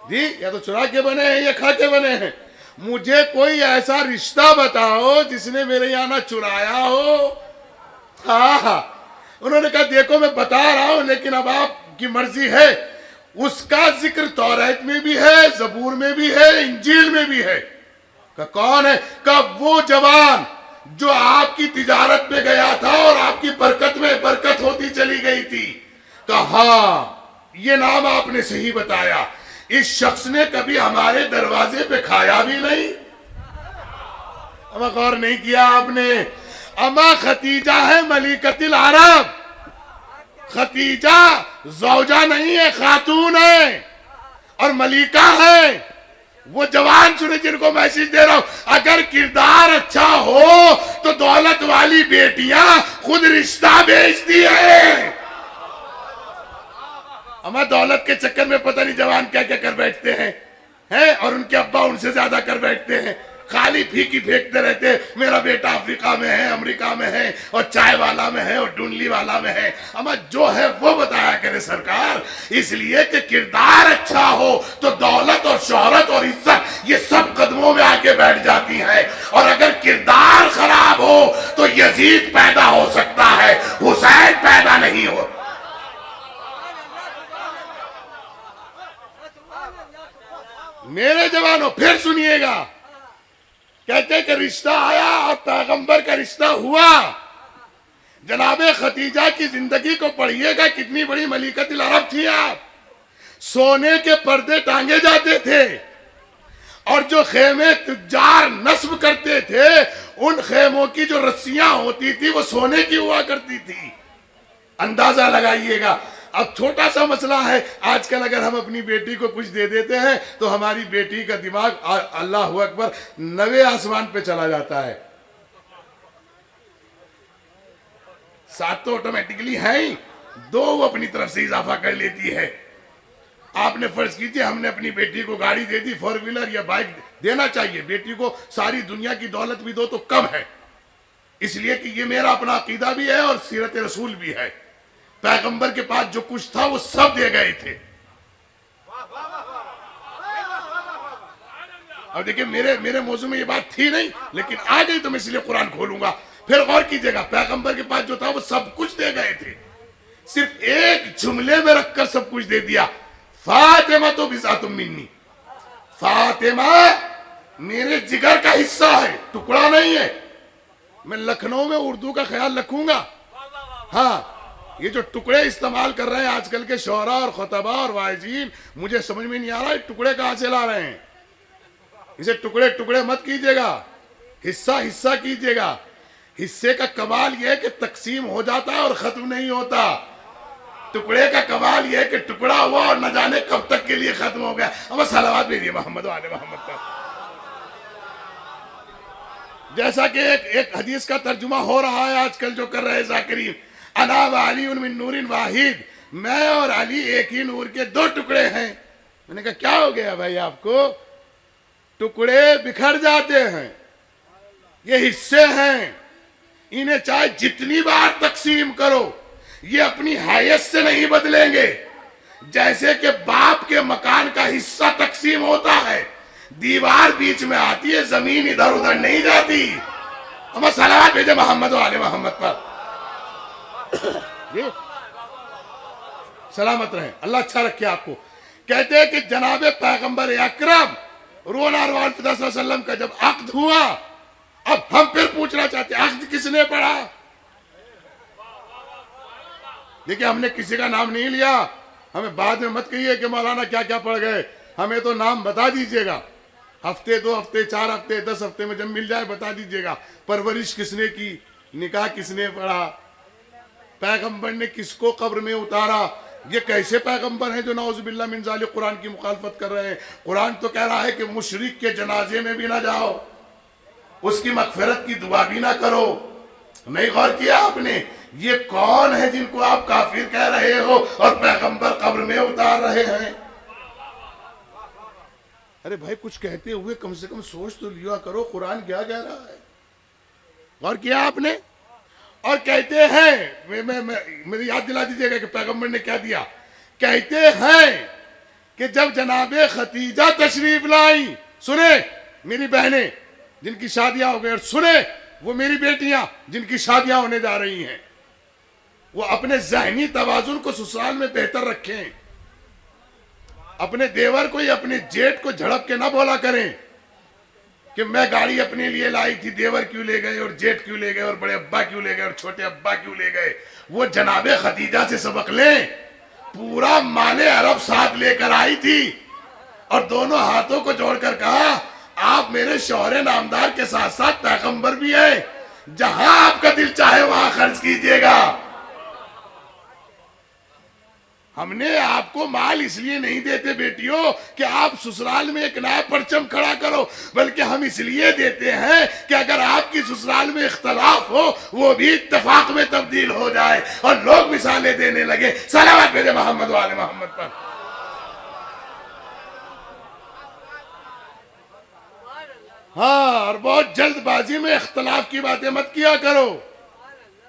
جی یا تو چرا کے بنے ہیں یا کھا کے بنے ہیں. مجھے کوئی ایسا رشتہ بتاؤ جس نے میرے یہاں نہ چرایا ہو. ہاں انہوں نے کہا دیکھو میں بتا رہا ہوں لیکن اب آپ کی مرضی ہے. اس کا ذکر توریت میں بھی ہے, زبور میں بھی ہے, انجیل میں بھی ہے. کہ کون ہے؟ کہ وہ جوان جو آپ کی تجارت میں گیا تھا اور آپ کی برکت میں برکت ہوتی چلی گئی تھی. کہ ہاں یہ نام آپ نے صحیح بتایا. اس شخص نے کبھی ہمارے دروازے پہ کھایا بھی نہیں. اما غور نہیں کیا آپ نے. اما ختیجہ ہے ملکۃ العرب. ختیجہ زوجہ نہیں ہے, خاتون ہے اور ملکہ ہے. وہ جوان سنے جن کو میسج دے رہا ہوں, اگر کردار اچھا ہو تو دولت والی بیٹیاں خود رشتہ بیچتی ہیں. اما دولت کے چکر میں پتہ نہیں جوان کیا کیا کر بیٹھتے ہیں, اور ان کے ابا ان سے زیادہ کر بیٹھتے ہیں. خالی پھیکی پھینکتے رہتے, میرا بیٹا افریقہ میں ہے, امریکہ میں ہے, اور چائے والا میں ہے, اور ڈونلی والا میں ہے. اما جو ہے وہ بتایا کرے سرکار. اس لیے کہ کردار اچھا ہو تو دولت اور شہرت اور عزت یہ سب قدموں میں آ کے بیٹھ جاتی ہے. اور اگر کردار خراب ہو تو یزید پیدا ہو سکتا ہے, حسین پیدا نہیں ہو. میرے جوانوں پھر سنیے گا. کہتے کہ رشتہ آیا اور پیغمبر کا رشتہ ہوا. جناب ختیجہ کی زندگی کو پڑھیے گا, کتنی بڑی ملکۃ العرب تھی آپ. سونے کے پردے ٹانگے جاتے تھے, اور جو خیمے تجار نصب کرتے تھے ان خیموں کی جو رسیاں ہوتی تھی وہ سونے کی ہوا کرتی تھی. اندازہ لگائیے گا. اب چھوٹا سا مسئلہ ہے, آج کل اگر ہم اپنی بیٹی کو کچھ دے دیتے ہیں تو ہماری بیٹی کا دماغ اللہ اکبر 9ویں آسمان پہ چلا جاتا ہے. 7 تو آٹومیٹکلی ہیں ہی, 2 وہ اپنی طرف سے اضافہ کر لیتی ہے. آپ نے فرض کیجئے ہم نے اپنی بیٹی کو گاڑی دے دی, 4 ویلر یا بائک دینا چاہیے. بیٹی کو ساری دنیا کی دولت بھی دو تو کم ہے, اس لیے کہ یہ میرا اپنا عقیدہ بھی ہے اور سیرت رسول بھی ہے. پیغمبر کے پاس جو کچھ تھا وہ سب دے گئے تھے. اب دیکھیں میرے موضوع میں یہ بات تھی نہیں لیکن آ گئی تو میں اس لیے قرآن کھولوں گا. پھر غور کیجئے گا, پیغمبر کے پاس جو تھا وہ سب کچھ دے گئے تھے, صرف ایک جملے میں رکھ کر سب کچھ دے دیا, فاطمہ تو بذات منی, فاطمہ میرے جگر کا حصہ ہے, ٹکڑا نہیں ہے. میں لکھنؤ میں اردو کا خیال رکھوں گا. ہاں یہ جو ٹکڑے استعمال کر رہے ہیں آج کل کے شعراء اور خطباء اور واعظین, مجھے سمجھ میں نہیں آ رہا ہے ٹکڑے کہاں سے لا رہے ہیں. اسے ٹکڑے ٹکڑے مت کیجئے گا, حصہ حصہ کیجئے گا. حصے کا کمال یہ ہے کہ تقسیم ہو جاتا ہے اور ختم نہیں ہوتا. ٹکڑے کا کمال یہ ہے کہ ٹکڑا ہوا اور نہ جانے کب تک کے لیے ختم ہو گیا. اب صلوات بھیجیے محمد و آل محمد پر. جیسا کہ ایک حدیث کا ترجمہ ہو رہا ہے آج کل جو کر رہے ذاکرین, انا و علی من نور واحد, میں اور علی ایک ہی نور کے دو ٹکڑے ہیں. میں نے کہا کیا ہو گیا بھائی آپ کو؟ ٹکڑے بکھر جاتے ہیں, یہ حصے ہیں, انہیں چاہے جتنی بار تقسیم کرو یہ اپنی حیثیت سے نہیں بدلیں گے. جیسے کہ باپ کے مکان کا حصہ تقسیم ہوتا ہے, دیوار بیچ میں آتی ہے, زمین ادھر ادھر نہیں جاتی. ہم صلوات بھیجے محمد و آل محمد پر. سلامت رہیں, اللہ اچھا رکھے آپ کو. کہتے ہیں کہ جناب پیغمبر اکرم رونا روان فدا صلی اللہ علیہ وسلم کا جب عقد ہوا, اب ہم پھر پوچھنا چاہتے ہیں عقد کس نے پڑھا؟ دیکھیں ہم نے کسی کا نام نہیں لیا, ہمیں بعد میں مت کہیے کہ مولانا کیا کیا پڑھ گئے, ہمیں تو نام بتا دیجئے گا. ہفتے 2 ہفتے 4 ہفتے 10 ہفتے میں جب مل جائے بتا دیجئے گا. پرورش کس نے کی, نکاح کس نے پڑھا, پیغمبر نے کس کو قبر میں اتارا. یہ کیسے پیغمبر ہیں جو نعوذ باللہ من ذالک قرآن کی مخالفت کر رہے ہیں؟ قرآن تو کہہ رہا ہے کہ مشرک کے جنازے میں بھی نہ جاؤ, اس کی مغفرت کی دعا بھی نہ کرو. نہیں غور کیا آپ نے یہ کون ہے جن کو آپ کافر کہہ رہے ہو اور پیغمبر قبر میں اتار رہے ہیں؟ ارے بھائی کچھ کہتے ہوئے کم سے کم سوچ تو لیا کرو, قرآن کیا کہہ رہا ہے. غور کیا آپ نے؟ اور کہتے ہیں, مجھے یاد دلا دیجئے گا کہ پیغمبر نے کیا دیا. کہتے ہیں کہ جب جناب ختیجہ تشریف لائیں, سنیں میری بہنیں جن کی شادیاں ہو گئی, اور سنیں وہ میری بیٹیاں جن کی شادیاں ہونے جا رہی ہیں, وہ اپنے ذہنی توازن کو سسرال میں بہتر رکھیں. اپنے دیور کو یا اپنے جیٹ کو جھڑپ کے نہ بولا کریں کہ میں گاڑی اپنے لیے لائی تھی, دیور کیوں لے گئے, اور جیٹ کیوں لے گئے, اور بڑے ابا کیوں لے گئے, اور چھوٹے ابا کیوں لے گئے. وہ جناب خدیجہ سے سبق لیں, پورا مال عرب ساتھ لے کر آئی تھی اور دونوں ہاتھوں کو جوڑ کر کہا آپ میرے شوہر نامدار کے ساتھ ساتھ پیغمبر بھی ہیں, جہاں آپ کا دل چاہے وہاں خرچ کیجئے گا. ہم نے آپ کو مال اس لیے نہیں دیتے بیٹیوں کہ آپ سسرال میں ایک نیا پرچم کھڑا کرو, بلکہ ہم اس لیے دیتے ہیں کہ اگر آپ کی سسرال میں اختلاف ہو وہ بھی اتفاق میں تبدیل ہو جائے اور لوگ مثالیں دینے لگے. صلوات بھیجے محمد و آل محمد پر. ہاں, اور بہت جلد بازی میں اختلاف کی باتیں مت کیا کرو.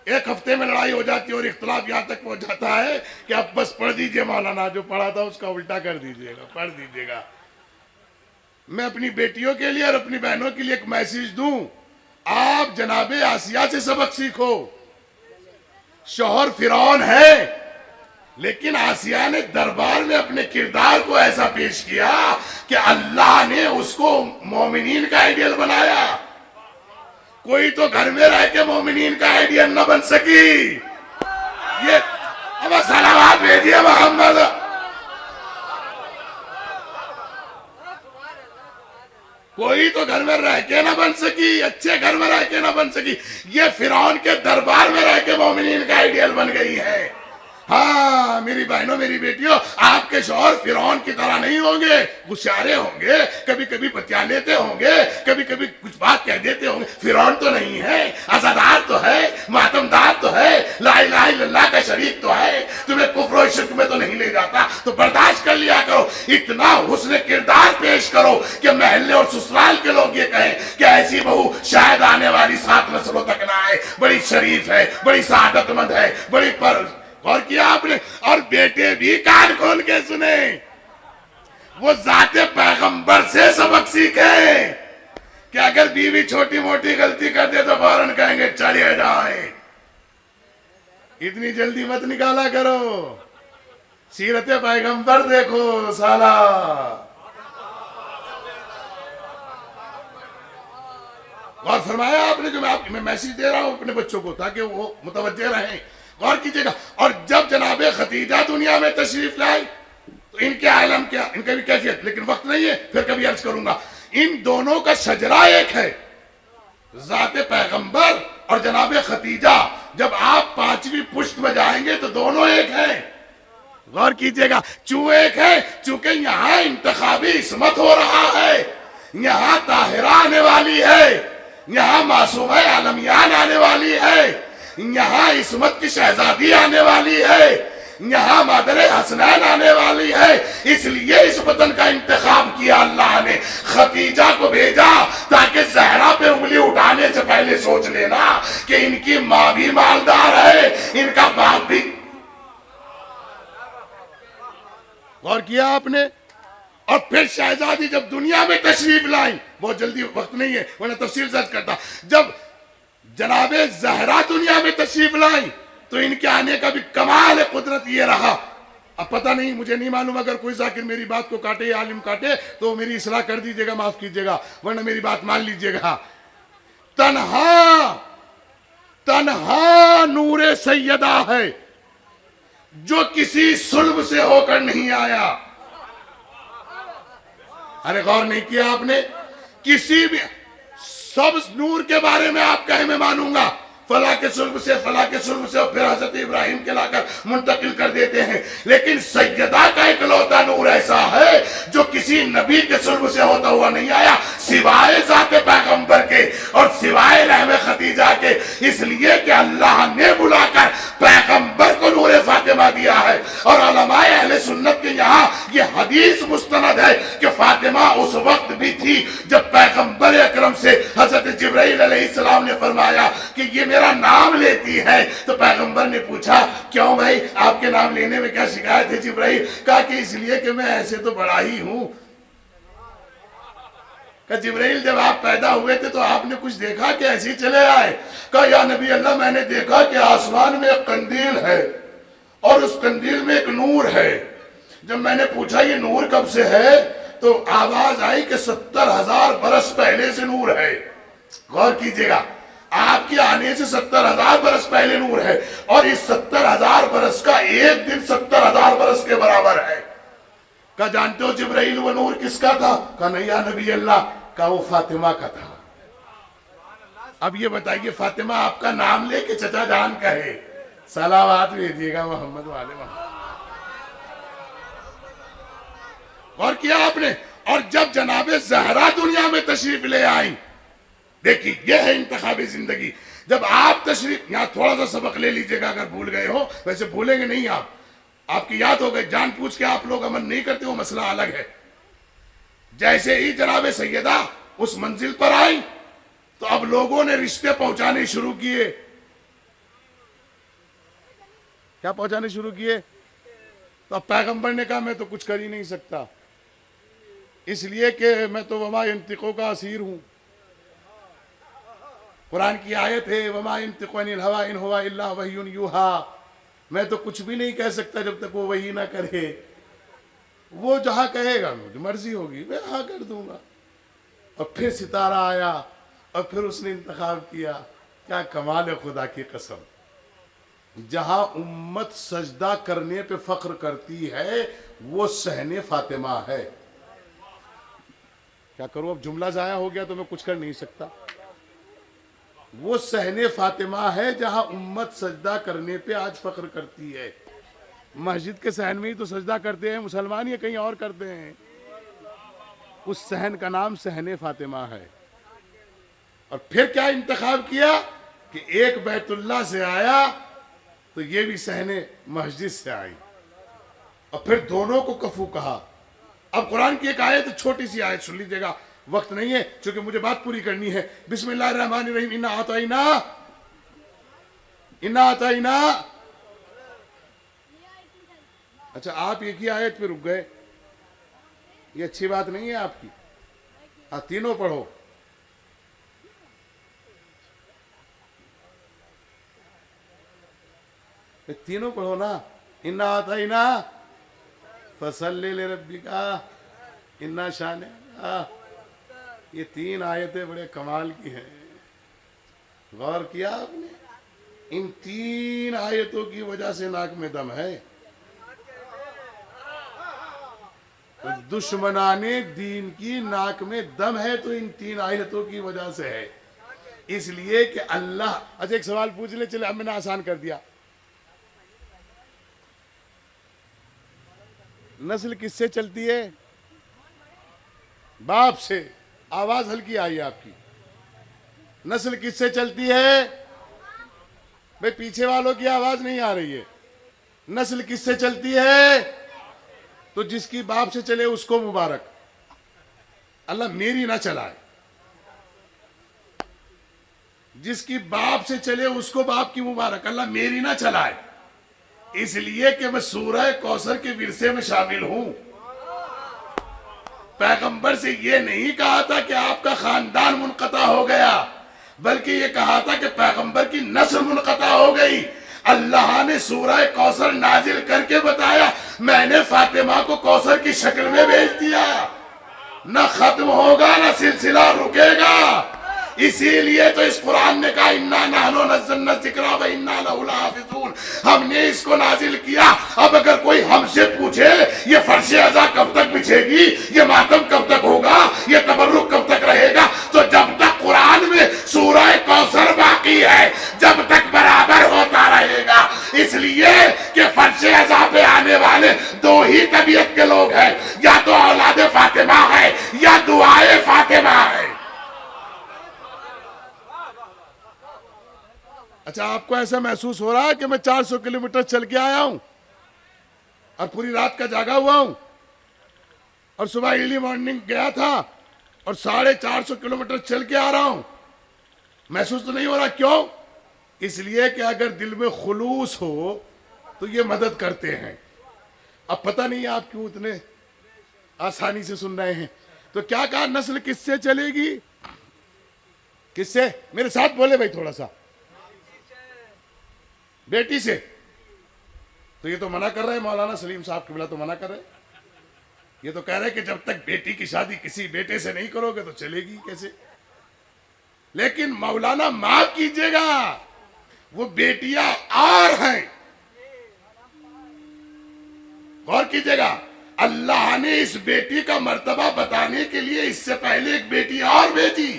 ایک ہفتے میں لڑائی ہو جاتی ہے اور اختلاف یہاں تک پہنچ جاتا ہے کہ اب بس پڑھ دیجئے مولانا, جو پڑھا تھا اس کا الٹا کر دیجئے گا, پڑھ دیجئے گا. میں اپنی بیٹیوں کے لیے اور اپنی بہنوں کے لیے ایک میسیج دوں, آپ جناب آسیہ سے سبق سیکھو. شوہر فرعون ہے لیکن آسیہ نے دربار میں اپنے کردار کو ایسا پیش کیا کہ اللہ نے اس کو مومنین کا آئیڈیل بنایا. کوئی تو گھر میں رہ کے مومنین کا آئیڈیل نہ بن سکی. یہ اب صلوات بھیجیے محمد. کوئی تو گھر میں رہ کے نہ بن سکی, اچھے گھر میں رہ کے نہ بن سکی, یہ فرعون کے دربار میں رہ کے مومنین کا آئیڈیل بن گئی ہے. ہاں میری بہنوں میری بیٹیوں, آپ کے شوہر فرعون کی طرح نہیں ہوں گے, غشارے ہوں گے, کبھی کبھی بتیا لیتے ہوں گے, کبھی کبھی کچھ بات کہہ دیتے ہوں گے. فرعون تو نہیں ہے, عزادار تو ہے, ماتمدار تو ہے, لا الہ الا اللہ کا شریک تو ہے, تمہیں کفر و شرک میں تو نہیں لے جاتا, تو برداشت کر لیا کرو. اتنا حسن کردار پیش کرو کہ محلے اور سسرال کے لوگ یہ کہیں کہ ایسی بہو شاید آنے والی 7 نسلوں تک نہ آئے, بڑی شریف ہے, بڑی سعادت مند ہے, بڑی غور کیا آپ نے؟ اور بیٹے بھی کان کھول کے سنے، وہ ذات پیغمبر سے سبق سیکھیں کہ اگر بیوی چھوٹی موٹی غلطی کر دے تو فوراً کہیں گے چلے جائیں، اتنی جلدی مت نکالا کرو، سیرت پیغمبر دیکھو سالہ۔ غور فرمایا آپ نے؟ جو میں میسیج دے رہا ہوں اپنے بچوں کو تاکہ وہ متوجہ رہیں، غور کیجئے گا۔ اور جب جناب خدیجہ دنیا میں تشریف لائی تو ان کے عالم کیا، ان کا بھی کیفیت، لیکن وقت نہیں ہے، پھر کبھی عرض کروں گا۔ ان دونوں کا شجرہ ایک ہے، ذات پیغمبر اور جناب خدیجہ۔ جب آپ 5ویں پشت میں جائیں گے تو دونوں ایک ہیں، غور کیجئے گا۔ کیوں ایک ہے؟ چونکہ یہاں انتخابی عصمت ہو رہا ہے، یہاں طاہرہ آنے والی ہے، یہاں معصومہ عالمیان آنے والی ہے، یہاں عصمت کی شہزادی آنے والی ہے، یہاں مادر حسنین آنے والی ہے۔ اس لیے اس وطن کا انتخاب کیا اللہ نے، خدیجہ کو بھیجا تاکہ زہرا پہ انگلی اٹھانے سے پہلے سوچ لینا کہ ان کی ماں بھی مالدار ہے، ان کا باپ بھی۔ غور کیا آپ نے؟ اور پھر شہزادی جب دنیا میں تشریف لائیں، بہت جلدی وقت نہیں ہے ورنہ تفصیل سرچ کرتا، جب جناب زہرا دنیا میں تشریف لائیں تو ان کے آنے کا بھی کمال قدرت یہ رہا۔ اب پتہ نہیں، مجھے نہیں معلوم، اگر کوئی ذاکر میری بات کو کاٹے یا عالم کاٹے تو میری اصلاح کر دیجئے گا، معاف کیجئے گا، ورنہ میری بات مان لیجئے گا۔ تنہا نور سیدہ ہے جو کسی صلب سے ہو کر نہیں آیا۔ ارے غور نہیں کیا آپ نے؟ کسی بھی سب نور کے بارے میں آپ کہیں میں مانوں گا، فلاں کے صلب سے، فلاں کے صلب سے، اور پھر حضرت ابراہیم کے لا کر منتقل کر دیتے ہیں، لیکن سیدہ کا اکلوتا نور ایسا ہے جو کسی نبی کے صلب سے ہوتا ہوا نہیں آیا، سوائے ذات پیغمبر کے اور سوائے رحم خدیجہ کے، اس لیے کہ اللہ نے بلا کر پیغمبر کو نور فاطمہ دیا ہے۔ اور علماء اہل سنت کے یہاں یہ حدیث مستند ہے کہ فاطمہ اس وقت بھی تھی جب پیغمبر اکرم سے حضرت جبرائیل علیہ السلام نے فرمایا کہ یہ میرا نام لیتی ہے، تو پیغمبر نے پوچھا کیوں بھائی، آپ کے نام لینے میں کیا شکایت ہے جبرائیل؟ کہا کہ اس لیے کہ میں ایسے تو بڑا ہی ہوں۔ کہ جبرائیل جب آپ پیدا ہوئے تھے تو آپ نے کچھ دیکھا کہ ایسے ہی چلے آئے؟ کہا یا نبی اللہ، میں نے دیکھا کہ آسمان میں ایک قندیل ہے اور اس قندیل میں ایک نور ہے۔ جب میں نے پوچھا یہ نور کب سے ہے تو آواز آئی کہ 70,000 برس پہلے سے نور ہے۔ غور کیجئے گا، آپ کے آنے سے 70,000 برس پہلے نور ہے، اور اس 70,000 برس کا ایک دن 70,000 برس کے برابر ہے۔ کہا جانتے ہو جبرائیل وہ نور کس کا تھا؟ کہا نہیں یا نبی اللہ، کہا وہ فاطمہ کا تھا۔ اب یہ بتائیے فاطمہ آپ کا نام لے کے چچا جان کہے، صلوات بھیجیے گا محمد والے محمد۔ اور کیا آپ نے؟ اور جب جناب زہرا دنیا میں تشریف لے آئیں، دیکھیں یہ ہے انتخابی زندگی۔ جب آپ تشریف، یہاں تھوڑا سا سبق لے لیجئے گا اگر بھول گئے ہو، ویسے بھولیں گے نہیں آپ کی یاد ہو گئے، جان پوچھ کے آپ لوگ عمل نہیں کرتے وہ مسئلہ الگ ہے۔ جیسے ہی جناب سیدہ اس منزل پر آئی تو اب لوگوں نے رشتے پہنچانے شروع کیے۔ کیا پہنچانے شروع کیے؟ تو اب پیغمبر نے کہا میں تو کچھ کر ہی نہیں سکتا، اس لیے کہ میں تو وما ینطق کا اسیر ہوں۔ قرآن کی آیت ہے وما ینطق عن الہوی ان ہوا الا وحی یوحی، میں تو کچھ بھی نہیں کہہ سکتا جب تک وہ وحی نہ کرے، وہ جہاں کہے گا مجھے مرضی ہوگی میں ہاں کر دوں گا۔ اور پھر ستارہ آیا اور پھر اس نے انتخاب کیا۔ کیا کمال ہے خدا کی قسم، جہاں امت سجدہ کرنے پہ فخر کرتی ہے وہ صحن فاطمہ ہے۔ کیا کروں، اب جملہ ضائع ہو گیا تو میں کچھ کر نہیں سکتا۔ وہ صحن فاطمہ ہے جہاں امت سجدہ کرنے پہ آج فخر کرتی ہے۔ مسجد کے صحن میں ہی تو سجدہ کرتے ہیں مسلمان، یا کہیں اور کرتے ہیں؟ اس صحن کا نام صحن فاطمہ ہے۔ اور پھر کیا انتخاب کیا کہ ایک بیت اللہ سے آیا تو یہ بھی صحن مسجد سے آئی، اور پھر دونوں کو کفو کہا۔ اب قرآن کی ایک آیت، چھوٹی سی آیت سن لیجیے گا، وقت نہیں ہے چونکہ مجھے بات پوری کرنی ہے۔ بسم اللہ الرحمن الرحیم، انا اعطیناک اچھا آپ ایک ہی آیت پہ رک گئے، یہ اچھی بات نہیں ہے آپ کی. ہاں تینوں پڑھو. تینوں پڑھو نا. انا آتینا فصلی لربک انا شانئک. یہ تین آیتیں بڑے کمال کی ہیں. غور کیا آپ نے؟ ان تین آیتوں کی وجہ سے ناک میں دم ہے. دشمنان دین کی ناک میں دم ہے تو ان تین آیتوں کی وجہ سے ہے. اس لیے کہ اللہ. اچھا ایک سوال پوچھ لے. چلے اب میں نے آسان کر دیا. نسل کس سے چلتی ہے؟ باپ سے. آواز ہلکی آئی آپ کی. نسل کس سے چلتی ہے؟ بھئی پیچھے والوں کی آواز نہیں آ رہی ہے. نسل کس سے چلتی ہے؟ تو جس کی باپ سے چلے اس کو مبارک. اللہ میری نہ چلائے. جس کی باپ سے چلے اس کو باپ کی مبارک. اللہ میری نہ چلائے. اس لیے کہ میں سورہ کوثر کے ورثے میں شامل ہوں. پیغمبر سے یہ نہیں کہا تھا کہ آپ کا خاندان منقطع ہو گیا، بلکہ یہ کہا تھا کہ پیغمبر کی نسل منقطع ہو گئی. اللہ نے سورہ کوثر نازل کر کے بتایا میں نے فاطمہ کو کوثر کی شکل میں بھیج دیا. نہ ختم ہوگا نہ سلسلہ رکے گا. اسی لیے تو اس قرآن نے کہا انا نحن نزلنا الذکر و انا لہ لحافظون. ہم نے اس کو نازل کیا. اب اگر کوئی ہم سے پوچھے یہ فرش عزا کب تک بچھے گی، یہ ماتم کب تک ہوگا، یہ تبرک کب تک رہے گا، تو جب تک قرآن میں سورہ کوثر باقی ہے جب تک برابر ہوتا رہے گا. اس لیے کہ فرش عزا پہ آنے والے دو ہی طبیعت کے لوگ ہیں، یا تو اولاد فاطمہ ہے یا دعائے فاطمہ ہے. اچھا آپ کو ایسا محسوس ہو رہا ہے کہ میں 400 کلومیٹر چل کے آیا ہوں اور پوری رات کا جاگا ہوا ہوں اور صبح ارلی مارننگ گیا تھا اور 450 کلومیٹر چل کے آ رہا ہوں؟ محسوس تو نہیں ہو رہا. کیوں؟ اس لیے کہ اگر دل میں خلوص ہو تو یہ مدد کرتے ہیں. اب پتہ نہیں آپ کیوں اتنے آسانی سے سن رہے ہیں. تو کیا کہا نسل کس سے چلے گی؟ کس سے؟ میرے ساتھ بولے بھائی تھوڑا سا. بیٹی سے. تو یہ تو منع کر رہے مولانا سلیم صاحب قبلہ تو منع کر رہے. یہ تو کہہ رہے کہ جب تک بیٹی کی شادی کسی بیٹے سے نہیں کرو گے تو چلے گی کیسے. لیکن مولانا معاف کیجئے گا وہ بیٹیاں اور ہیں. غور کیجئے گا اللہ نے اس بیٹی کا مرتبہ بتانے کے لیے اس سے پہلے ایک بیٹی اور بھیجی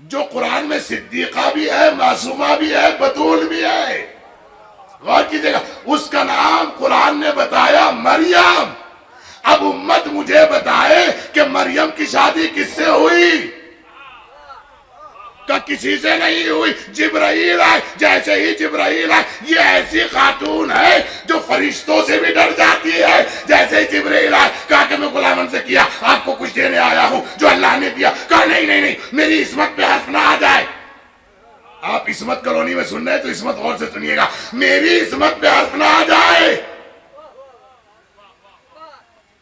جو قرآن میں صدیقہ بھی ہے، معصومہ بھی ہے، بتول بھی ہے. غور کیجئے گا اس کا نام قرآن نے بتایا مریم. اب امت مجھے بتائے کہ مریم کی شادی کس سے ہوئی؟ کہ کسی سے نہیں ہوئی. جبرائیل آئے. جیسے ہی جبرائیل آئے یہ ایسی خاتون ہے جو فرشتوں سے بھی ڈر جاتی ہے. جیسے ہی جبرائیل آئے کہا کہ میں غلامن سے کیا آپ کو کچھ دینے آیا ہوں جو اللہ نے دیا. کہا نہیں نہیں نہیں میری عصمت پہ حرف نہ آ جائے. آپ عصمت کالونی میں سن رہے ہیں تو عصمت غور سے سنیے گا. میری عصمت پہ حرف نہ آ جائے.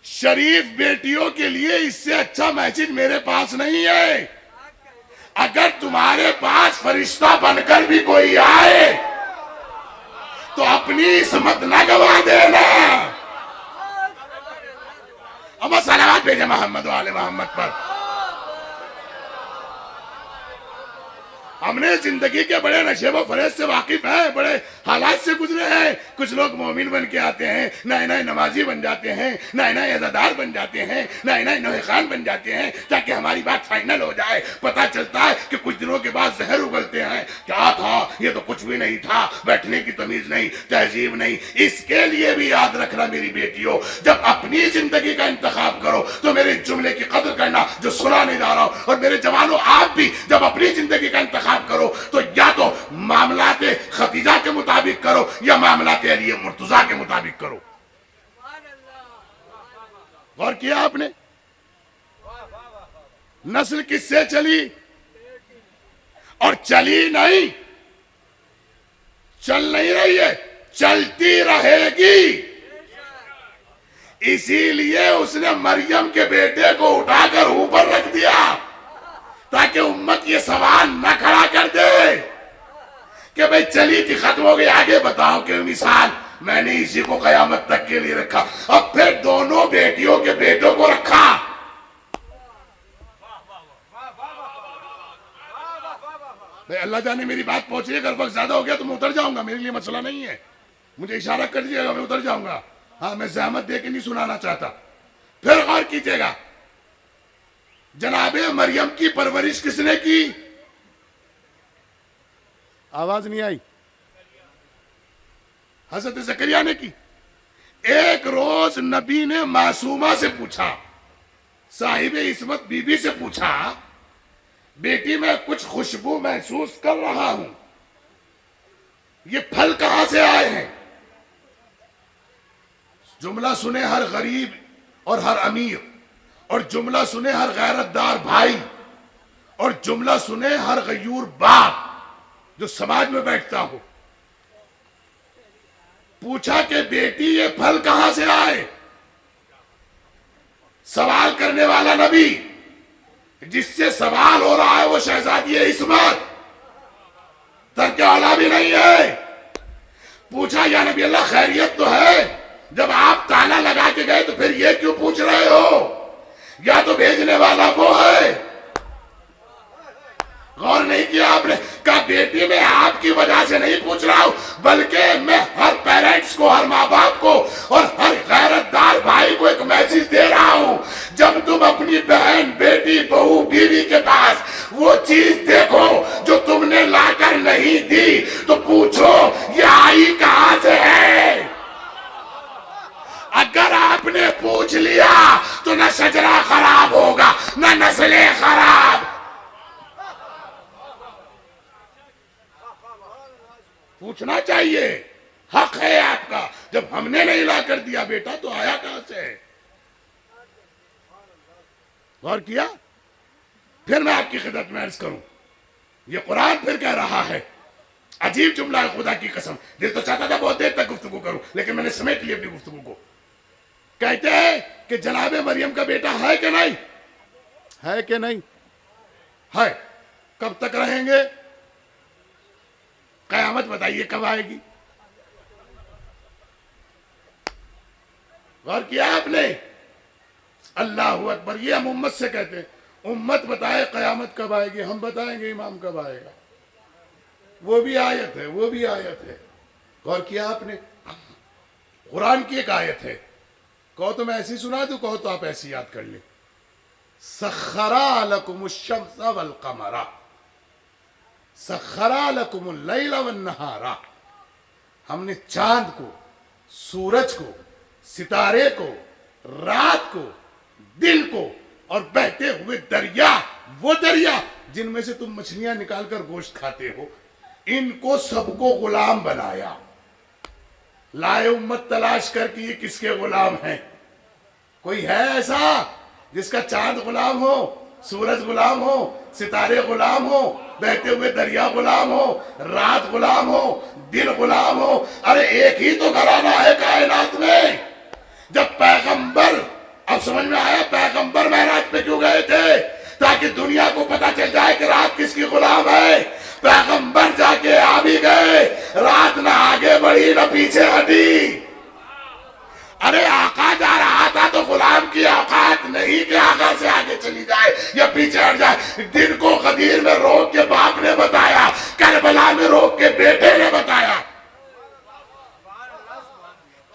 شریف بیٹیوں کے لیے اس سے اچھا میسج میرے پاس نہیں ہے. اگر تمہارے پاس فرشتہ بن کر بھی کوئی آئے تو اپنی عصمت نہ گوا دینا. اما صلوات بھیجے محمد و آل محمد پر. ہم نے زندگی کے بڑے نشیب و فریب سے واقف ہیں، بڑے حالات سے گزرے ہیں. کچھ لوگ مومن بن کے آتے ہیں، نئے نئے نمازی بن جاتے ہیں، نئے نئے عزادار بن جاتے ہیں، نئے نئے نوحہ خان بن جاتے ہیں تاکہ ہماری بات فائنل ہو جائے. پتہ چلتا ہے کہ کچھ دنوں کے بعد زہر اگلتے ہیں. کیا تھا یہ تو کچھ بھی نہیں تھا. بیٹھنے کی تمیز نہیں، تہذیب نہیں. اس کے لیے بھی یاد رکھنا میری بیٹیوں جب اپنی زندگی کا انتخاب کرو تو میرے جملے کی قدر کرنا جو سنانے جا رہا ہوں. اور میرے جوانوں آپ بھی جب اپنی زندگی کا انتخاب کرو تو یا تو معاملات خدیجہ کے مطابق کرو یا معاملات علی مرتضیٰ کے مطابق کرو. غور کیا آپ نے؟ نسل کس سے چلی اور چلی نہیں، چل نہیں رہی ہے، چلتی رہے گی. اسی لیے اس نے مریم کے بیٹے کو اٹھا کر اوپر رکھ دیا تاکہ امت یہ سوال نہ کھڑا کر دے کہ بھئی چلی تھی ختم ہو گئی، آگے بتاؤ کہ مثال میں نے اسی کو قیامت تک کے لیے رکھا، اب پھر دونوں بیٹیوں کے بیٹوں کو رکھا۔ اللہ جانے میری بات پہنچ رہی ہے، اگر وقت زیادہ ہو گیا تو میں اتر جاؤں گا، میرے لیے مسئلہ نہیں ہے، مجھے اشارہ کر دیجیے گا، میں اتر جاؤں گا۔ ہاں میں زحمت دے کے نہیں سنانا چاہتا۔ پھر غور کیجیے گا، جناب مریم کی پرورش کس نے کی؟ آواز نہیں آئی؟ حضرت زکریا نے کی۔ ایک روز نبی نے معصومہ سے پوچھا، صاحب عصمت بی بی سے پوچھا، بیٹی میں کچھ خوشبو محسوس کر رہا ہوں، یہ پھل کہاں سے آئے ہیں؟ جملہ سنے ہر غریب اور ہر امیر، اور جملہ سنے ہر غیرت دار بھائی، اور جملہ سنے ہر غیور باپ جو سماج میں بیٹھتا ہو۔ پوچھا کہ بیٹی یہ پھل کہاں سے آئے؟ سوال کرنے والا نبی، جس سے سوال ہو رہا ہے وہ شہزادی عصمت، ترک اولا بھی نہیں ہے۔ پوچھا یا نبی اللہ خیریت تو ہے؟ جب آپ تالا لگا کے گئے تو پھر یہ کیوں پوچھ رہے ہو؟ یا تو بھیجنے والا وہ ہے؟ غور نہیں کیا آپ نے؟ کہا بیٹی میں آپ کی وجہ سے نہیں پوچھ رہا ہوں، بلکہ میں ہر پیرنٹس کو، ہر ماں باپ کو اور ہر غیرت دار بھائی کو ایک میسج دے رہا ہوں، جب تم اپنی بہن، بیٹی، بہو، بیوی کے پاس وہ چیز دیکھو جو تم نے لا کر نہیں دی تو پوچھو یہ آئی کہاں سے ہے۔ اگر آپ نے پوچھ لیا تو نہ شجرہ خراب ہوگا نہ نسلیں خراب۔ پوچھنا چاہیے، حق ہے آپ کا۔ جب ہم نے نہیں لا کر دیا بیٹا تو آیا کہاں سے؟ غور کیا؟ پھر میں آپ کی خدمت میں عرض کروں، یہ قرآن پھر کہہ رہا ہے، عجیب جملہ ہے، خدا کی قسم دل تو چاہتا تھا بہت دیر تک گفتگو کروں، لیکن میں نے سمیٹ لی اپنی گفتگو کو۔ کہتے ہیں کہ جناب مریم کا بیٹا ہے کہ نہیں؟ ہے کہ نہیں؟ ہے۔ کب تک رہیں گے؟ قیامت بتائیے کب آئے گی؟ غور کیا آپ نے؟ اللہ اکبر۔ یہ ہم امت سے کہتے ہیں، امت بتائے قیامت کب آئے گی، ہم بتائیں گے امام کب آئے گا۔ وہ بھی آیت ہے، وہ بھی آیت ہے۔ غور کیا آپ نے؟ قرآن کی ایک آیت ہے، کہو تو میں ایسی سنا دوں، کہو تو آپ ایسی یاد کر لیں۔ سخرا لکم الشمس والقمر سخرا لکم اللیل والنہار، ہم نے چاند کو، سورج کو، ستارے کو، رات کو، دن کو اور بہتے ہوئے دریا، وہ دریا جن میں سے تم مچھلیاں نکال کر گوشت کھاتے ہو، ان کو سب کو غلام بنایا۔ لائے امت تلاش کر کے یہ کس کے غلام ہیں؟ کوئی ہے ایسا جس کا چاند غلام ہو، سورج غلام ہو، ستارے غلام ہو، بہتے ہوئے دریا غلام ہو، رات غلام ہو، دن غلام ہو؟ ارے ایک ہی تو گھرانہ ہے کائنات میں۔ جب پیغمبر، اب سمجھ میں آیا پیغمبر معراج پہ کیوں گئے تھے؟ تاکہ دنیا کو پتا چل جائے کہ رات کس کی غلام ہے۔ پیغمبر جا کے آ بھی گئے، رات نہ آگے بڑھی نہ پیچھے ہٹی۔ ارے آقا جا رہا تھا تو غلام کی اوقات نہیں کہ آقا سے آگے چلی جائے یا پیچھے ہٹ جائے۔ دن کو غدیر میں روک کے باپ نے بتایا، کربلا میں روک کے بیٹے نے بتایا،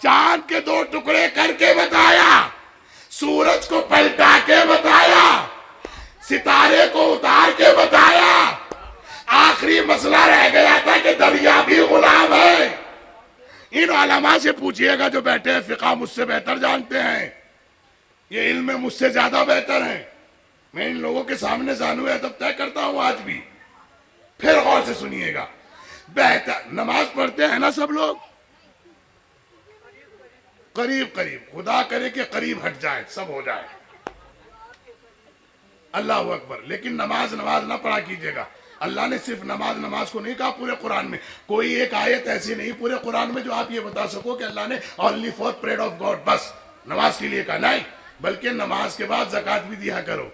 چاند کے دو ٹکڑے کر کے بتایا، سورج کو پلٹا کے بتایا، ستارے کو اتار کے بتایا۔ آخری مسئلہ رہ گیا تھا کہ دریا بھی غلام ہے۔ ان علماء سے پوچھئے گا جو بیٹھے ہیں، فقہ مجھ سے بہتر جانتے ہیں، یہ علم مجھ سے زیادہ بہتر ہیں، میں ان لوگوں کے سامنے زانو ادب طے کرتا ہوں آج بھی۔ پھر غور سے سنیے گا، بہتر نماز پڑھتے ہیں نا سب لوگ؟ قریب قریب، خدا کرے کہ قریب ہٹ جائے، سب ہو جائے، اللہ اکبر۔ لیکن نماز نہ پڑھا کیجئے گا۔ اللہ نے صرف نماز کو نہیں کہا پورے قرآن میں، کوئی ایک آیت ایسی نہیں پورے قرآن میں جو آپ یہ بتا سکو کہ اللہ نے only for prayed of God، بس نماز کے لیے کہا نہیں، بلکہ نماز کے بعد زکوٰۃ بھی دیا کرو،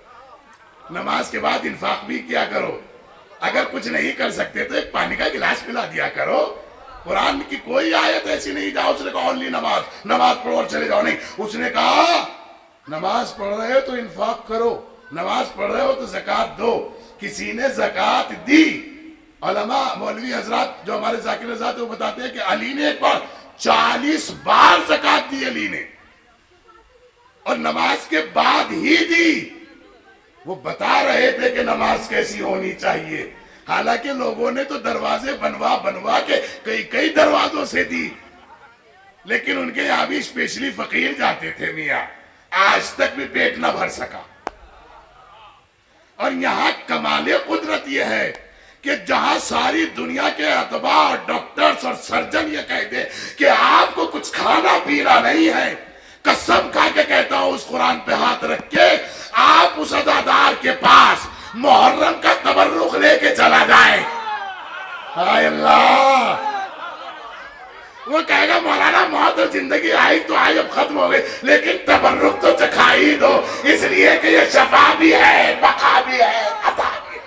نماز کے بعد انفاق بھی کیا کرو، اگر کچھ نہیں کر سکتے تو ایک پانی کا گلاس پلا دیا کرو۔ قرآن کی کوئی آیت ایسی نہیں جہاں اس نے کہا اونلی نماز پڑھو اور چلے جاؤ، نہیں، اس نے کہا نماز پڑھ رہے ہو تو انفاق کرو، نماز پڑھ رہے ہو تو زکوٰۃ دو۔ کسی نے زکوٰۃ دی، علماء مولوی حضرات جو ہمارے ذاکر حضرات وہ بتاتے ہیں کہ علی نے ایک بار 40 بار زکوٰۃ دی علی نے، اور نماز کے بعد ہی دی۔ وہ بتا رہے تھے کہ نماز کیسی ہونی چاہیے، حالانکہ لوگوں نے تو دروازے بنوا کے کئی دروازوں سے دی، لیکن ان کے یہاں بھی اسپیشلی فقیر جاتے تھے میاں، آج تک بھی پیٹ نہ بھر سکا۔ اور یہاں کمال قدرت یہ ہے کہ جہاں ساری دنیا کے اطباء، ڈاکٹرز اور سرجن یہ کہتے کہ آپ کو کچھ کھانا پینا نہیں ہے، قسم کھا کے کہتا ہوں اس قرآن پہ ہاتھ رکھ کے، آپ اس عزادار کے پاس محرم کا تبرک لے کے چلا جائے، ہائے اللہ، وہ کہے گا مولانا موت اور زندگی آئی تو آئی، اب ختم ہو گئی، لیکن تبرک تو چکھا ہی دو، اس لیے کہ یہ شفا بھی ہے، بقا بھی ہے، عطا بھی ہے۔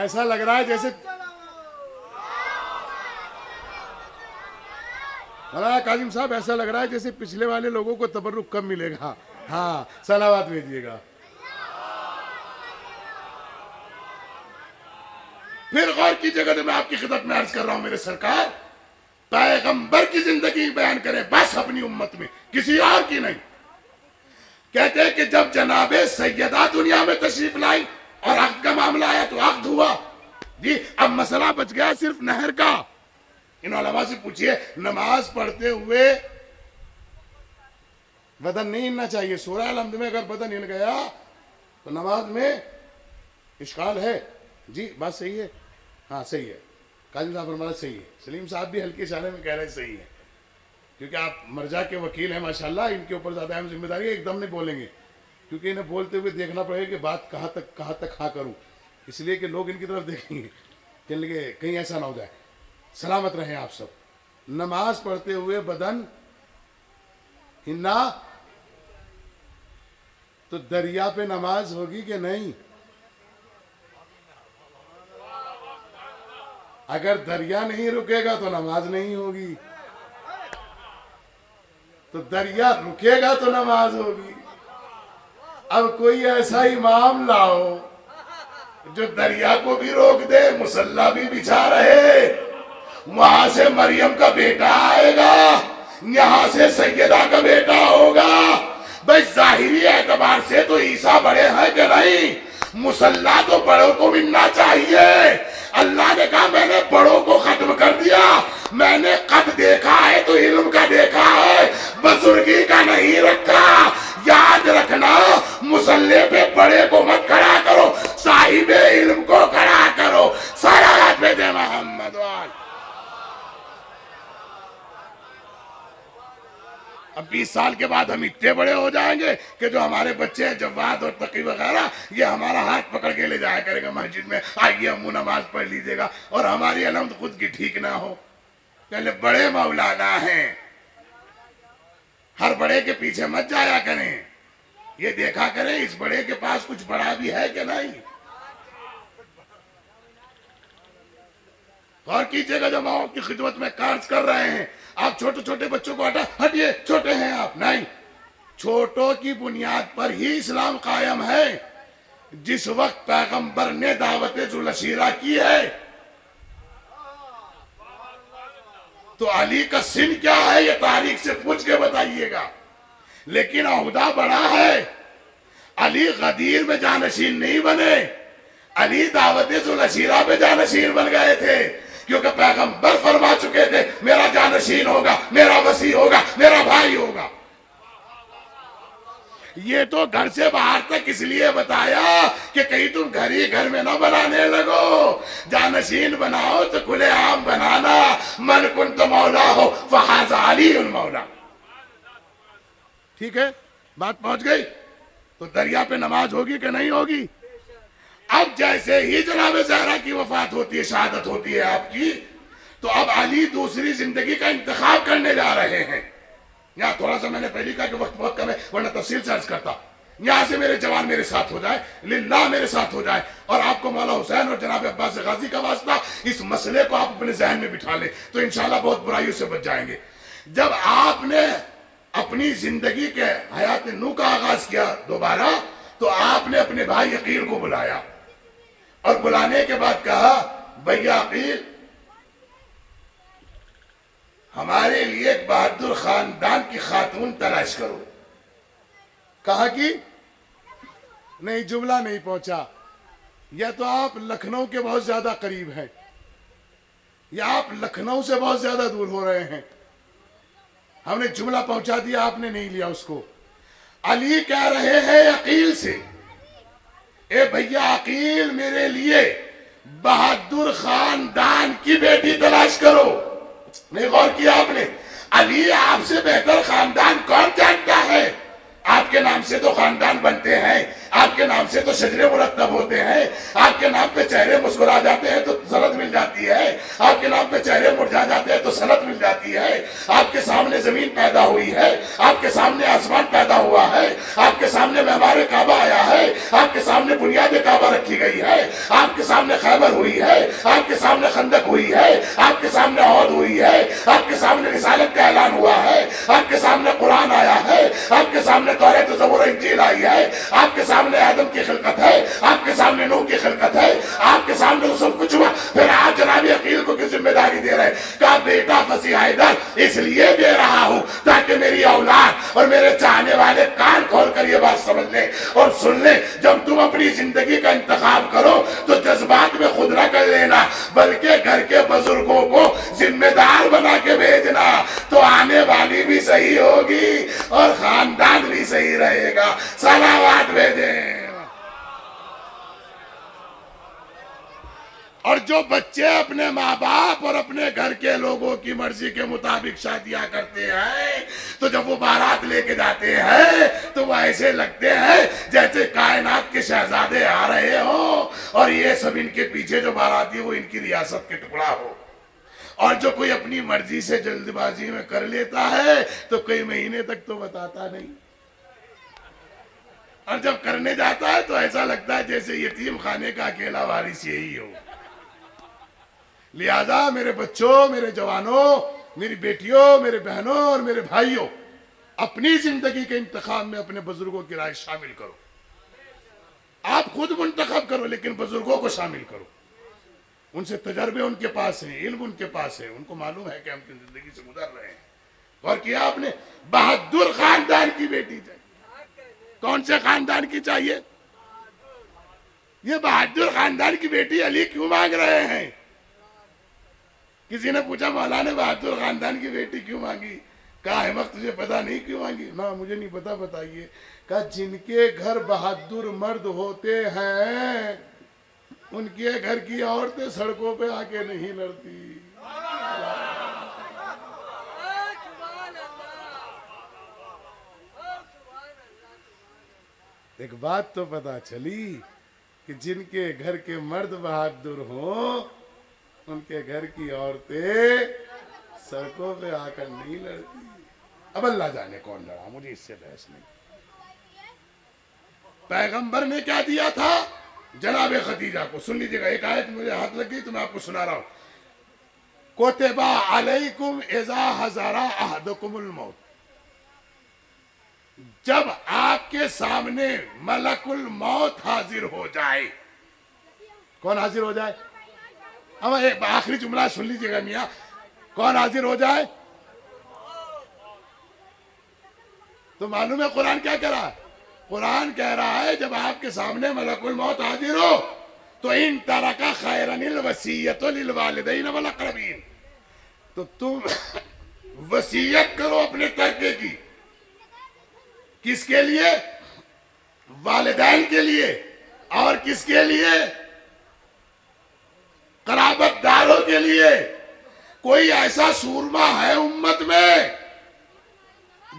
ایسا لگ رہا ہے جیسے مولانا کاظم صاحب، ایسا لگ رہا ہے جیسے پچھلے والے لوگوں کو تبرک کم ملے گا۔ ہاں، صلوات بھیجیے گا۔ پھر غور کیجئے گا، میں آپ کی خدمت میں عرض کر رہا ہوں میرے سرکار، پیغمبر کی زندگی بیان کریں بس اپنی امت میں، کسی اور کی نہیں۔ کہتے ہیں کہ جب جناب سیدہ دنیا میں تشریف لائی اور عقد کا معاملہ آیا تو عقد ہوا، جی اب مسئلہ بچ گیا صرف نہر کا۔ ان علماء سے پوچھئے نماز پڑھتے ہوئے بدن نہیں ہلنا چاہیے، سورہ الحمد میں اگر بدن ہل گیا تو نماز میں اشکال ہے۔ جی بات صحیح ہے، ہاں صحیح ہے، قاضی صاحب فرمانا صحیح ہے، سلیم صاحب بھی ہلکے اشارے میں کہہ رہے ہیں صحیح ہے، کیونکہ آپ مرجع کے وکیل ہیں ماشاءاللہ، ان کے اوپر زیادہ اہم ذمہ داری ہے، ایک دم نہیں بولیں گے، کیونکہ انہیں بولتے ہوئے دیکھنا پڑے گا کہ بات کہاں تک ہاں کروں، اس لیے کہ لوگ ان کی طرف دیکھیں گے کہ کہیں ایسا نہ ہو جائے۔ سلامت رہیں آپ سب۔ نماز پڑھتے ہوئے بدن ہلنا تو دریا پہ نماز ہوگی کہ نہیں؟ اگر دریا نہیں رکے گا تو نماز نہیں ہوگی، تو دریا رکے گا تو نماز ہوگی۔ اب کوئی ایسا امام لاؤ جو دریا کو بھی روک دے، مصلی بھی بچھا رہے، وہاں سے مریم کا بیٹا آئے گا، یہاں سے سیدہ کا بیٹا ہوگا۔ بھئی ظاہری اعتبار سے تو عیسیٰ بڑے ہیں کہ نہیں، مصلی تو بڑوں کو ملنا چاہیے۔ اللہ نے کہا میں نے بڑوں کو ختم کر دیا، میں نے قد دیکھا ہے تو علم کا دیکھا ہے، بزرگی کا نہیں رکھا۔ یاد رکھنا، مصلی پہ بڑے کو مت کھڑا کرو، صاحب علم کو کھڑا کرو۔ صلوات پہ دے محمد وال۔ اب 20 سال کے بعد ہم اتنے بڑے ہو جائیں گے کہ جو ہمارے بچے ہیں جواد اور تقی وغیرہ، یہ ہمارا ہاتھ پکڑ کے لے جایا کرے گا مسجد میں، آئیے امو نماز پڑھ لیجئے گا، اور ہماری علامت خود کی ٹھیک نہ ہو۔ پہلے بڑے مولانا ہیں، ہر بڑے کے پیچھے مت جایا کریں، یہ دیکھا کریں اس بڑے کے پاس کچھ بڑا بھی ہے کہ نہیں۔ غور کیجئے گا، جب ماؤں کی خدمت میں کارج کر رہے ہیں، آپ چھوٹے بچوں کو ہٹیے، چھوٹے ہیں آپ، نہیں، چھوٹوں کی بنیاد پر ہی اسلام قائم ہے۔ جس وقت پیغمبر نے دعوت ذوالعشیرہ کی ہے تو علی کا سن کیا ہے یہ تاریخ سے پوچھ کے بتائیے گا، لیکن عہدہ بڑا ہے۔ علی غدیر میں جانشین نہیں بنے، علی دعوت ذوالعشیرہ میں جانشین بن گئے تھے، کیونکہ پیغمبر فرما چکے تھے میرا جانشین ہوگا، میرا وصی ہوگا، میرا بھائی ہوگا۔ یہ تو گھر سے باہر تک اس لیے بتایا کہ کہیں تم گھر ہی گھر میں نہ بنانے لگو، جانشین بناؤ تو کھلے عام بنانا، من کنت مولا ہو فہذا علی المولا۔ ٹھیک ہے، بات پہنچ گئی؟ تو دریا پہ نماز ہوگی کہ نہیں ہوگی؟ اب جیسے ہی جناب زہرا کی وفات ہوتی ہے، شہادت ہوتی ہے آپ کی، تو اب علی دوسری زندگی کا انتخاب کرنے جا رہے ہیں. یہاں تھوڑا سا میں نے پہلے کہا کہ وقت بہت کم ہے ورنہ تفصیل سے عرض کرتا. یہاں سے میرے جوان میرے ساتھ ہو جائے، للہ میرے ساتھ ہو جائے، اور آپ کو مولا حسین اور جناب عباس غازی کا واسطہ، اس مسئلے کو آپ اپنے ذہن میں بٹھا لیں تو انشاءاللہ بہت برائیوں سے بچ جائیں گے. جب آپ نے اپنی زندگی کے حیات نو کا آغاز کیا دوبارہ، تو آپ نے اپنے بھائی عقیل کو بلایا، اور بلانے کے بعد کہا بھیا عقیل، ہمارے لیے ایک بہادر خاندان کی خاتون تلاش کرو. کہا کہ نہیں، جملہ نہیں پہنچا. یا تو آپ لکھنؤ کے بہت زیادہ قریب ہیں، یا آپ لکھنؤ سے بہت زیادہ دور ہو رہے ہیں. ہم نے جملہ پہنچا دیا، آپ نے نہیں لیا اس کو. علی کہہ رہے ہیں عقیل سے، اے بھیا عقیل، میرے لیے بہادر خاندان کی بیٹی تلاش کرو. نہیں غور کیا آپ نے؟ علی، آپ سے بہتر خاندان کون جانتا ہے؟ آپ کے نام سے تو خاندان بنتے ہیں، آپ کے نام سے تو شجرے مرتب ہوتے ہیں، آپ کے نام پہ چہرے مسکرا جاتے ہیں تو سند مل جاتی ہے، آپ کے نام پہ چہرے مرجھا جاتے ہیں تو سند مل جاتی ہے. آپ کے سامنے زمین پیدا ہوئی ہے، آپ کے سامنے آسمان پیدا ہوا ہے، آپ کے سامنے معمار کعبہ آیا ہے، آپ کے سامنے بنیاد کعبہ رکھی گئی ہے، آپ کے سامنے خیبر ہوئی ہے، آپ کے سامنے خندق ہوئی ہے، آپ کے سامنے عہد ہوئی ہے، آپ کے سامنے رسالت کا اعلان ہوا ہے، آپ کے سامنے قرآن آیا ہے، آپ کے سامنے توریت و زبور و انجیل آئی ہے، آپ کے سامنے آدم کی خلقت ہے، آپ کے سامنے نوح کی خلقت ہے، آپ کے سامنے تو سب کچھ ہوا. پھر آج جناب عقیل کو کس ذمہ داری دے رہے؟ کہا بیٹا فصیح حیدر اس لیے دے رہا ہوں تاکہ میری اولاد اور میرے چاہنے والے کان کھول کر یہ بات سمجھ لیں اور سن لیں. جب تم اپنی زندگی کا انتخاب کرو تو جذبات میں خود نہ کر لینا، بلکہ گھر کے بزرگوں کو ذمہ دار بنا کے بھیجنا، تو آنے والی بھی صحیح ہوگی اور خاندان بھی صحیح رہے گا. صلوات بھیجیں. اور جو بچے اپنے ماں باپ اور اپنے گھر کے لوگوں کی مرضی کے مطابق شادیاں کرتے ہیں، تو جب وہ بارات لے کے جاتے ہیں تو وہ ایسے لگتے ہیں جیسے کائنات کے شہزادے آ رہے ہوں، اور یہ سب ان کے پیچھے جو باراتی وہ ان کی ریاست کے ٹکڑا ہو. اور جو کوئی اپنی مرضی سے جلد بازی میں کر لیتا ہے تو کئی مہینے تک تو بتاتا نہیں، اور جب کرنے جاتا ہے تو ایسا لگتا ہے جیسے یتیم خانے کا اکیلا وارث یہی ہو. لہذا میرے بچوں، میرے جوانوں، میری بیٹیوں، میرے بہنوں اور میرے بھائیوں، اپنی زندگی کے انتخاب میں اپنے بزرگوں کی رائے شامل کرو. آپ خود منتخب کرو لیکن بزرگوں کو شامل کرو. ان سے تجربے ان کے پاس ہیں، علم ان کے پاس ہے، ان کو معلوم ہے کہ ہم کس زندگی سے گزر رہے ہیں. اور کیا آپ نے بہادر خاندان کی بیٹی چاہیے. کون سے خاندان کی چاہیے؟ یہ بہادر خاندان کی بیٹی علی کیوں مانگ رہے ہیں؟ کسی نے پوچھا مولانا بہادر خاندان کی بیٹی کیوں مانگی؟ کہا احمق تجھے پتا نہیں کیوں مانگی؟ نہ مجھے نہیں پتا، بتائیے. کہا جن کے گھر بہادر مرد ہوتے ہیں ان کے گھر کی عورتیں سڑکوں پہ آ کے نہیں لڑتی. ایک بات تو پتا چلی کہ جن کے گھر کے مرد بہادر ہوں ان کے گھر کی عورتیں سڑکوں پہ آ کر نہیں لڑتی. اب اللہ جانے کون لڑا، مجھے اس سے بحث نہیں. پیغمبر نے کیا دیا تھا جناب خدیجہ کو؟ سن لیجیے گا، ایک آیت مجھے ہاتھ لگ گئی تو میں آپ کو سنا رہا ہوں. کتب علیکم اذا حضر احدکم الموت، جب آپ کے سامنے ملک الموت حاضر ہو جائے. کون حاضر ہو جائے؟ اب ایک آخری جملہ سن لیجیے گا میاں. کون حاضر ہو جائے؟ تو معلوم ہے قرآن کیا کہہ رہا ہے؟ قرآن کہہ رہا ہے جب آپ کے سامنے ملک الموت حاضر ہو تو ان ترک خیرا الوصیۃ للوالدین والاقربین، تو تم وصیت کرو اپنے ترکے کی. کس کے لیے؟ والدین کے لیے. اور کس کے لیے؟ قرابت داروں کے لیے. کوئی ایسا سورما ہے امت میں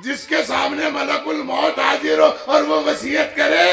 جس کے سامنے ملک الموت حاضر ہو اور وہ وصیت کرے؟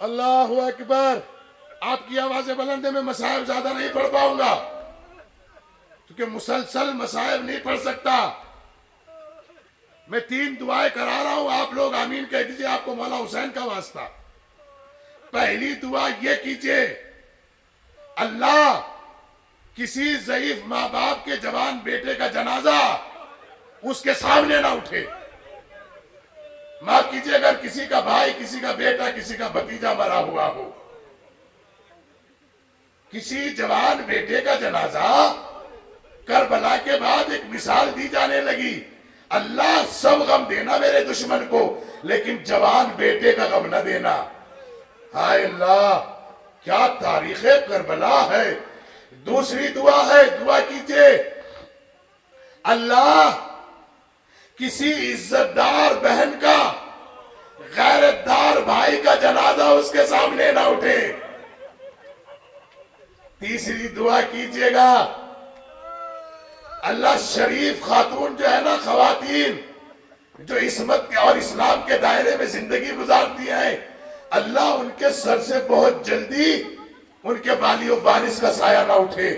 اللہ اکبر. آپ کی آوازیں بلند ہے, میں مصائب زیادہ نہیں پڑھ پاؤں گا کیونکہ مسلسل مصائب نہیں پڑھ سکتا. میں 3 دعائیں کرا رہا ہوں, آپ لوگ آمین کہہ دیجئے, آپ کو مولا حسین کا واسطہ. پہلی دعا یہ کیجئے, اللہ کسی ضعیف ماں باپ کے جوان بیٹے کا جنازہ اس کے سامنے نہ اٹھے. معاف کیجئے اگر کسی کا بھائی, کسی کا بیٹا, کسی کا بھتیجا مرا ہوا ہو, کسی جوان بیٹے کا جنازہ کربلا کے بعد ایک مثال دی جانے لگی, اللہ سب غم دینا میرے دشمن کو لیکن جوان بیٹے کا غم نہ دینا. ہائے اللہ کیا تاریخ کربلا ہے. دوسری دعا ہے, دعا کیجئے اللہ کسی عزت دار بہن کا, غیرت دار بھائی کا جنازہ اس کے سامنے نہ اٹھے. تیسری دعا کیجئے گا اللہ شریف خاتون جو ہے نا, خواتین جو عصمت کے اور اسلام کے دائرے میں زندگی گزارتی ہیں, اللہ ان کے سر سے بہت جلدی ان کے والی و وارث کا سایہ نہ اٹھے.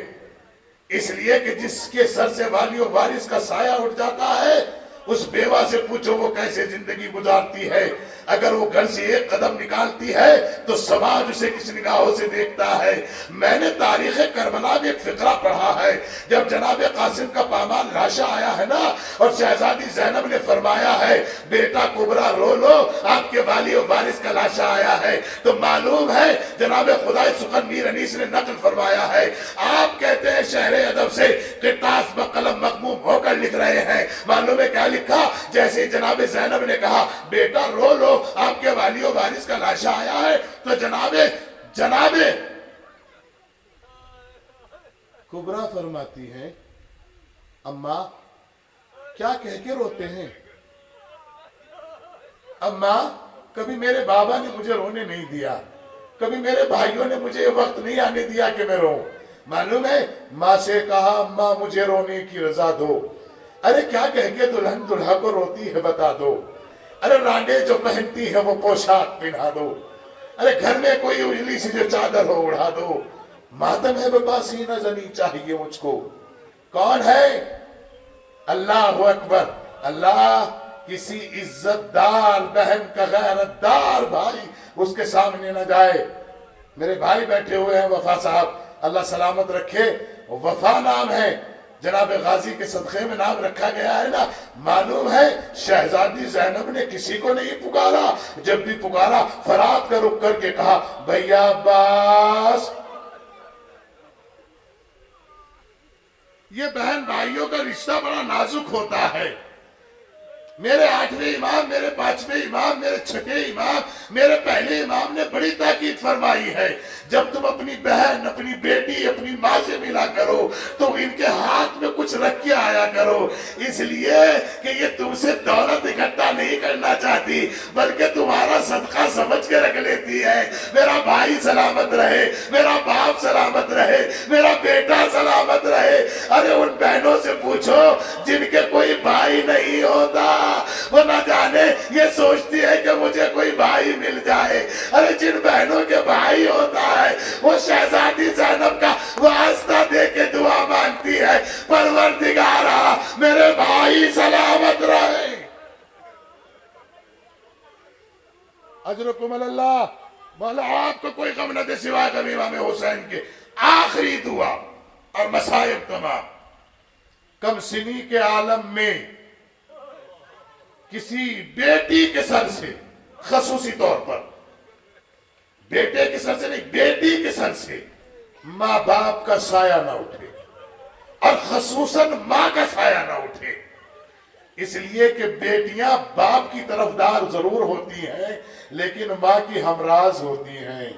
اس لیے کہ جس کے سر سے والی و وارث کا سایہ اٹھ جاتا ہے اس بیوہ سے پوچھو وہ کیسے زندگی گزارتی ہے. اگر وہ گھر سے ایک قدم نکالتی ہے تو سماج اسے کس نگاہوں سے دیکھتا ہے. میں نے تاریخ کربلا میں ایک فقرہ پڑھا ہے, جب جناب قاسم کا پامال لاشا آیا ہے نا اور شہزادی زینب نے فرمایا ہے بیٹا کبرا رو لو, آپ کے والی و وارث کا لاشا آیا ہے, تو معلوم ہے جناب خدائے سخن میر انیس نے نقل فرمایا ہے, آپ کہتے ہیں شہر ادب سے قرطاس بقلم مغموم ہو کر لکھ رہے ہیں. معلوم ہے کیا لکھا, جیسے جناب زینب نے کہا بیٹا رو لو آپ کے والی و وارث کا لاشا آیا ہے, تو جناب کبرا فرماتی ہیں اماں کیا کہہ کے روتے ہیں. اماں کبھی میرے بابا نے مجھے رونے نہیں دیا, کبھی میرے بھائیوں نے مجھے یہ وقت نہیں آنے دیا کہ میں روؤں. معلوم ہے ماں سے کہا اماں مجھے رونے کی رضا دو. ارے کیا کہہ کے دلہن دلہا کو روتی ہے بتا دو. ارے رانڈے جو پہنتی ہے وہ پوشاک پہنا دو. ارے گھر میں کوئی اجلی سی جو چادر ہو اڑا دو. ماتم ہے بپا سینہ زنی چاہیے مجھ کو. کون ہے؟ اللہ اکبر. اللہ کسی عزت دار بہن کا غیرت دار بھائی اس کے سامنے نہ جائے. میرے بھائی بیٹھے ہوئے ہیں وفا صاحب, اللہ سلامت رکھے. وفا نام ہے, جناب غازی کے صدقے میں نام رکھا گیا ہے نا. معلوم ہے شہزادی زینب نے کسی کو نہیں پکارا, جب بھی پکارا فرات کا رخ کر کے کہا بھیا عباس. یہ بہن بھائیوں کا رشتہ بڑا نازک ہوتا ہے. میرے 8ویں امام, میرے 5ویں امام, میرے 6ٹھے امام, میرے پہلے امام نے بڑی تاکید فرمائی ہے جب تم اپنی بہن, اپنی بیٹی, اپنی ماں سے ملا کرو تو ان کے ہاتھ میں کچھ رکھ کے آیا کرو, اس لیے کہ یہ تم سے دولت اکٹھا نہیں کرنا چاہتی بلکہ تمہارا صدقہ سمجھ کے رکھ لیتی ہے. میرا بھائی سلامت رہے, میرا باپ سلامت رہے, میرا بیٹا سلامت رہے. ارے ان بہنوں سے پوچھو جن کے کوئی بھائی نہیں ہوتا, وہ نہ جانے یہ سوچتی ہے کہ مجھے کوئی بھائی مل جائے. ارے جن بہنوں کے بھائی ہوتا ہے وہ شہزادی زینب کا واسطہ دے کے دعا مانگتی ہے پروردگارا میرے بھائی سلامت رہے. اجرکم اللہ. مولا آپ کو کوئی غم نہ دے سوائے غم امام حسین کے. آخری دعا اور مصائب تمام. کم سنی کے عالم میں کسی بیٹی کے سر سے, خصوصی طور پر بیٹے کے سر سے نہیں, بیٹی کے سر سے ماں باپ کا سایہ نہ اٹھے اور خصوصاً ماں کا سایہ نہ اٹھے. اس لیے کہ بیٹیاں باپ کی طرفدار ضرور ہوتی ہیں لیکن ماں کی ہمراز ہوتی ہیں.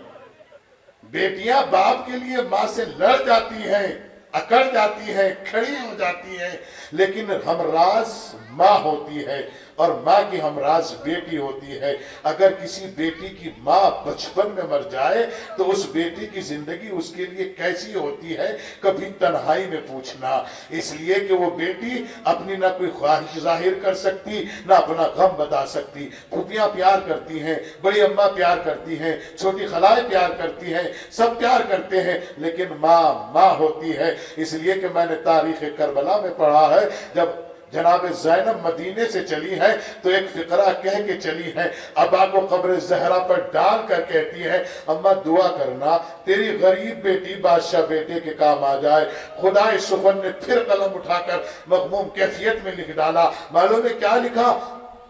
بیٹیاں باپ کے لیے ماں سے لڑ جاتی ہیں اکڑ جاتی ہیں، کھڑی ہو جاتی ہیں، لیکن ہمراز ماں ہوتی ہے اور ماں کی ہمراز بیٹی ہوتی ہے۔ اگر کسی بیٹی کی ماں بچپن میں مر جائے تو اس بیٹی کی زندگی اس کے لیے کیسی ہوتی ہے کبھی تنہائی میں پوچھنا، اس لیے کہ وہ بیٹی اپنی نہ کوئی خواہش ظاہر کر سکتی، نہ اپنا غم بتا سکتی۔ پھوپھیاں پیار کرتی ہیں، بڑی اماں پیار کرتی ہیں، چھوٹی خالائیں پیار کرتی ہیں، سب پیار کرتے ہیں، لیکن ماں ماں ہوتی ہے۔ اس لیے کہ میں نے تاریخ کربلا میں پڑھا ہے، جب جناب زینب مدینے سے چلی ہے تو ایک فقرہ کہہ کے چلی ہے، ابا کو قبر زہرا پر ڈال کر کہتی ہے اماں دعا کرنا تیری غریب بیٹی بادشاہ بیٹے کے کام آ جائے۔ خدا سخن نے پھر قلم اٹھا کر مغموم کیفیت میں لکھ ڈالا۔ معلوم ہے کیا لکھا؟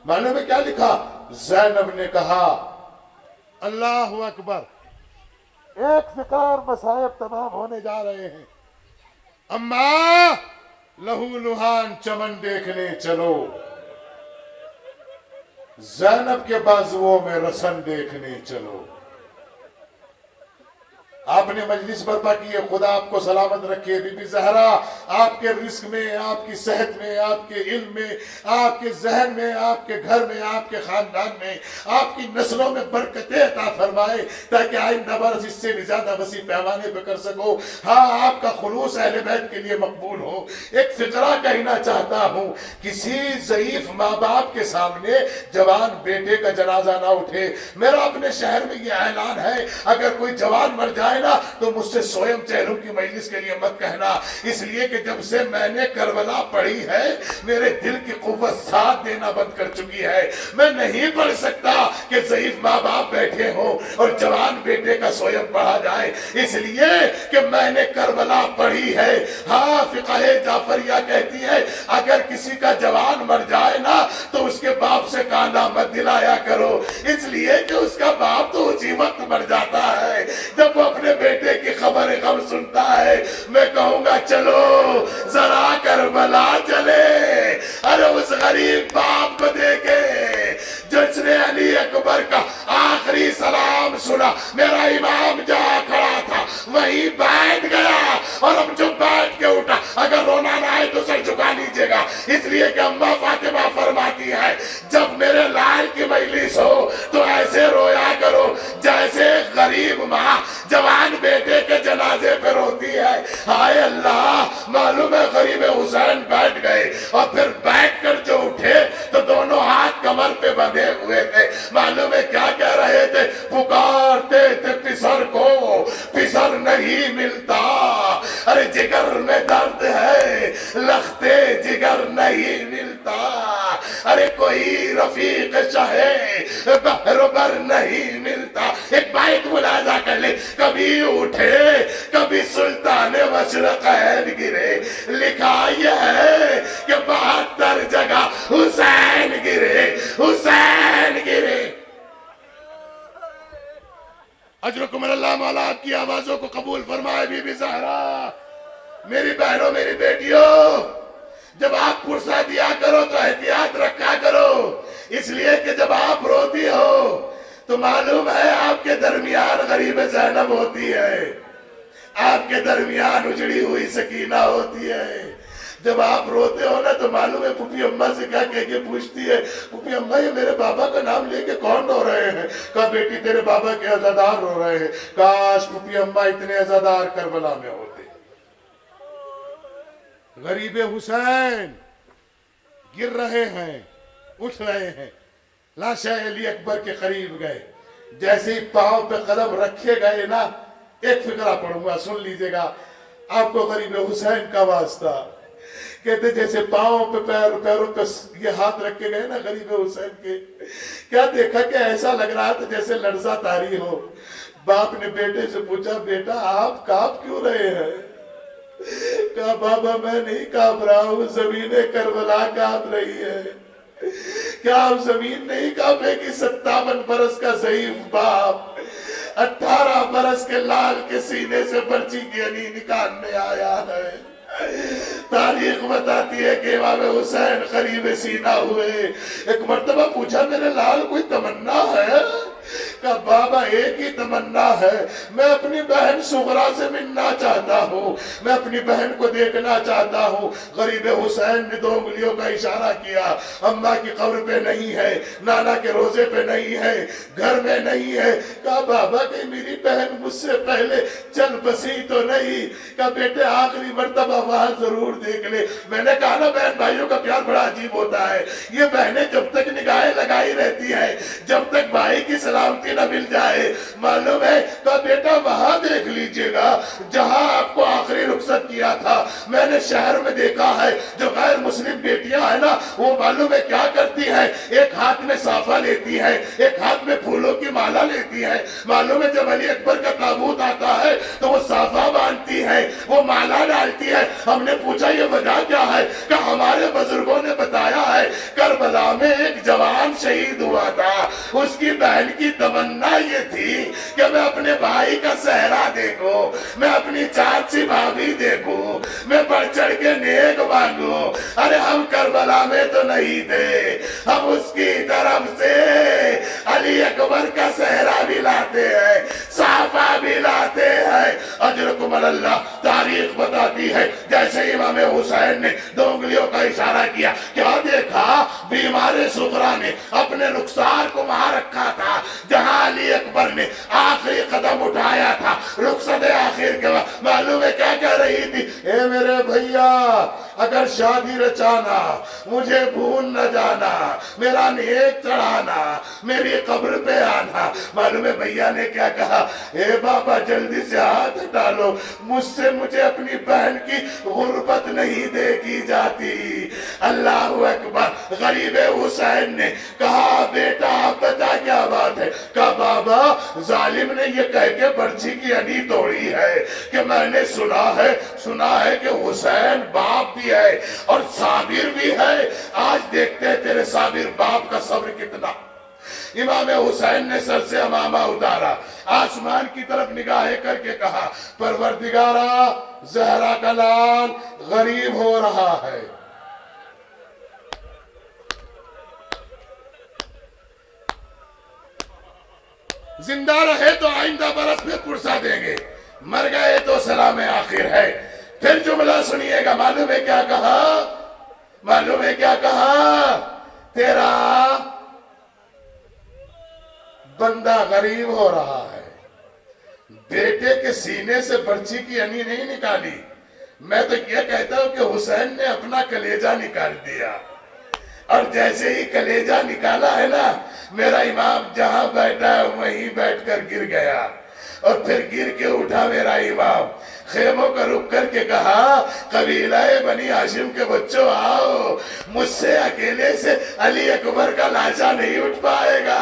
معلوم ہے کیا لکھا؟ زینب نے کہا اللہ اکبر، ایک فقار مصائب تمام ہونے جا رہے ہیں، اماں لہو لہان چمن دیکھنے چلو، زینب کے بازوؤں میں رسن دیکھنے چلو۔ آپ نے مجلس برپا کی ہے، خدا آپ کو سلامت رکھے۔ بی بی زہرا آپ کے رزق میں، آپ کی صحت میں، آپ کے علم میں، آپ کے ذہن میں، آپ کے گھر میں، آپ کے خاندان میں، آپ کی نسلوں میں برکتیں عطا فرمائے تاکہ آئندہ برس اس سے بھی زیادہ وسیع پیمانے پہ کر سکو۔ ہاں آپ کا خلوص اہل بیت کے لیے مقبول ہو۔ ایک فقرہ کہنا چاہتا ہوں، کسی ضعیف ماں باپ کے سامنے جوان بیٹے کا جنازہ نہ اٹھے۔ میرا اپنے شہر میں یہ اعلان ہے، اگر کوئی جوان مر جائے نا تو مجھ سے سوئم چہروں کی مجلس کے لیے مت کہنا، اس لیے کہ جب سے میں نے کربلا پڑھی ہے میرے دل کی قوت ساتھ دینا بند کر چکی ہے۔ میں نہیں پڑھ سکتا کہ ضعیف ماں باپ بیٹھے ہوں اور جوان بیٹے کا سوئم پڑھا جائے، اس لیے کہ میں نے کربلا پڑھی ہے۔ ہاں فقہ جعفریہ کہتی ہے اگر کسی کا جوان مر جائے نا تو اس کے باپ سے کانا مت دلایا کرو، اس لیے کہ اس کا باپ تو اسی وقت مر جاتا ہے جب وہ اپنے بیٹے کی خبر غم سنتا ہے۔ میں کہوں گا چلو ذرا کربلا چلے، ارے اس غریب باپ کو دیکھے جس نے علی اکبر کا آخری سلام سنا، میرا امام جہاں کھڑا تھا وہیں بیٹھ گیا، اور اب جو بیٹھ کے اٹھا اگر رونا نہ آئے تو سر جھکا لیجیے گا، اس لیے کہ اماں فاطمہ فرماتی ہے جب میرے لال کی مجلس ہو تو ایسے رویا کرو جیسے غریب ماں جوان بیٹے کے جنازے پہ روتی ہے۔ ہائے اللہ، معلوم ہے غریب حسین بیٹھ گئے اور پھر بیٹھ کر جو اٹھے تو دونوں ہاتھ کمر پہ بندھے ہوئے تھے، معلوم ہے کیا کہہ رہے تھے؟ پکارتے تھے پسر کو، پسر نہیں ملتا، ارے جگر میں درد ہے لختے جگر نہیں ملتا، ارے کوئی رفیق چاہے بہر بر نہیں ملتا۔ ایک بائٹ ملاحظہ کر لے، کبھی اٹھے کبھی سلطان مشرقین گرے، لکھا یہ ہے کہ 72 جگہ حسین گرے، حسین گرے۔ اجرکم اللہ، مولا آپ کی آوازوں کو قبول فرمائے۔ بی بی زہرا، میری بہنوں میری بیٹیوں، جب آپ پرسہ دیا کرو تو احتیاط رکھا کرو، اس لیے کہ جب آپ روتی ہو تو معلوم ہے آپ کے درمیان غریب زینب ہوتی ہے، آپ کے درمیان اجڑی ہوئی سکینہ ہوتی ہے۔ جب آپ روتے ہو نا تو معلوم ہے پھوپھی اماں سے کیا کہہ کے پوچھتی ہے، پھوپھی اماں یہ میرے بابا کا نام لے کے کون رو رہے ہیں؟ کہا بیٹی تیرے بابا کے عزادار رو رہے ہیں۔ کاش پھوپھی اماں اتنے عزادار کربلا میں ہوتے۔ غریب حسین گر رہے ہیں، اٹھ رہے ہیں، لاشیں علی اکبر کے قریب گئے، جیسے ہی پاؤں پہ قدم رکھے گئے نا، ایک فقرہ پڑھوں گا سن لیجئے گا، آپ کو غریب حسین کا واسطہ۔ کہتے جیسے پاؤں پہ پیروں پہ یہ ہاتھ رکھے گئے نا غریب حسین کے، کیا دیکھا کہ ایسا لگ رہا تھا جیسے لرزہ طاری ہو۔ باپ نے بیٹے سے پوچھا بیٹا آپ کانپ کیوں رہے ہیں؟ کہا بابا میں نہیں کانپ رہا ہوں، زمین کربلا کانپ رہی ہے۔ کیا آپ زمین نہیں کانپے گی؟ 57 برس کا ضعیف باپ 18 برس کے لال کے سینے سے برچی کی علی نکالنے آیا ہے۔ تاریخ بتاتی ہے کہ امام حسین قریب سینہ ہوئے، ایک مرتبہ پوچھا میرے لال کوئی تمنا ہے؟ کہ بابا ایک ہی تمنا ہے، میں اپنی بہن سغرا سے ملنا چاہتا ہوں، میں اپنی بہن کو دیکھنا چاہتا ہوں۔ غریب حسین نے 2 انگلیوں کا اشارہ کیا، اماں کی قبر پہ نہیں ہے، نانا کے روزے پہ نہیں ہے، گھر میں نہیں ہے۔ کہا بابا کہ میری بہن مجھ سے پہلے چل بسی تو نہیں؟ کہا بیٹے آخری مرتبہ وہاں ضرور دیکھ لے۔ میں نے کہا نا بہن بھائیوں کا پیار بڑا عجیب ہوتا ہے، یہ بہنیں جب تک نگاہیں لگائی رہتی ہیں، جب تک بھائی کی سلامتی نہ مل جائے، معلوم ہے؟ کہا بیٹا وہاں دیکھ لیجئے گا جہاں آپ کو آخری رخصت کیا تھا۔ میں نے شہر میں دیکھا ہے جو غیر مسلم بیٹیاں ہیں نا، وہ معلوم ہے کیا کرتی ہیں؟ ایک ہاتھ میں صافہ لیتی ہے، ایک ہاتھ میں پھولوں کی مالا لیتی ہے۔ معلوم ہے جب علی اکبر کا تابوت آتا ہے تو وہ صافہ باندھتی ہے، وہ مالا ڈالتی ہے۔ ہم نے پوچھا یہ وجہ کیا ہے؟ کہ ہمارے بزرگوں نے بتایا ہے کربلا میں ایک جوان شہید ہوا تھا، اس کی بہن کی تمنا یہ تھی کہ میں اپنے بھائی کا صحرا دیکھوں، میں اپنی چاچی بھابھی دیکھوں، میں بڑھ چڑھ کے نیک مانگوں۔ ارے ہم کربلا میں تو نہیں تھے، ہم اس کی طرف سے علی اکبر کا صحرا بھی لاتے ہیں، صحابہ بھی لاتے ہیں۔ اجرکم اللہ، تاریخ بتاتی ہے جیسے امام حسین نے 2 انگلیوں کا اشارہ کیا، کیا دیکھا؟ بیمار صغرا نے اپنے رخسار کو وہاں رکھا تھا جہاں علی اکبر نے آخری قدم اٹھایا تھا رخصت آخر کے وقت۔ معلوم ہے کیا کہہ رہی تھی؟ اے میرے بھیا اگر شادی رچانا، مجھے بھول نہ جانا، میرا نیک چڑھانا، میری قبر پہ آنا۔ معلوم ہے بھیا نے کیا کہا؟ اے بابا جلدی سے ہاتھ ڈالو، مجھ سے مجھے اپنی بہن کی غربت نہیں دیکھی جاتی۔ اللہ اکبر۔ غریب حسین نے کہا بیٹا آپ بتا کیا بات ہے؟ کہا بابا ظالم نے یہ کہہ کے برچھی کی ہڈی توڑی ہے کہ میں نے سنا ہے کہ حسین باپ بھی ہے اور صابر بھی ہے۔ آج دیکھتے ہیں تیرے صابر باپ کا صبر کتنا۔ امام حسین نے سر سے امامہ اتارا، آسمان کی طرف نگاہیں کر کے کہا پروردگارا زہرا کا لال غریب ہو رہا ہے۔ زندہ رہے تو آئندہ برس میں پرسا دیں گے، مر گئے تو سلام آخر ہے۔ پھر جملہ سنیے گا، معلوم ہے کیا کہا؟ معلوم ہے کیا کہا؟ تیرا بندہ غریب ہو رہا ہے۔ بیٹے کے سینے سے برچی کی ہڈی نہیں نکالی، میں تو یہ کہتا ہوں کہ حسین نے اپنا کلیجہ نکال دیا، اور جیسے ہی کلیجہ نکالا ہے نا، میرا امام جہاں بیٹھا ہے وہیں بیٹھ کر گر گیا، اور پھر گر کے اٹھا میرا امام، خیموں کا رک کر کے کہا قبیلہ بنی ہاشم کے بچوں آؤ، مجھ سے اکیلے سے علی اکبر کا لاشا نہیں اٹھ پائے گا۔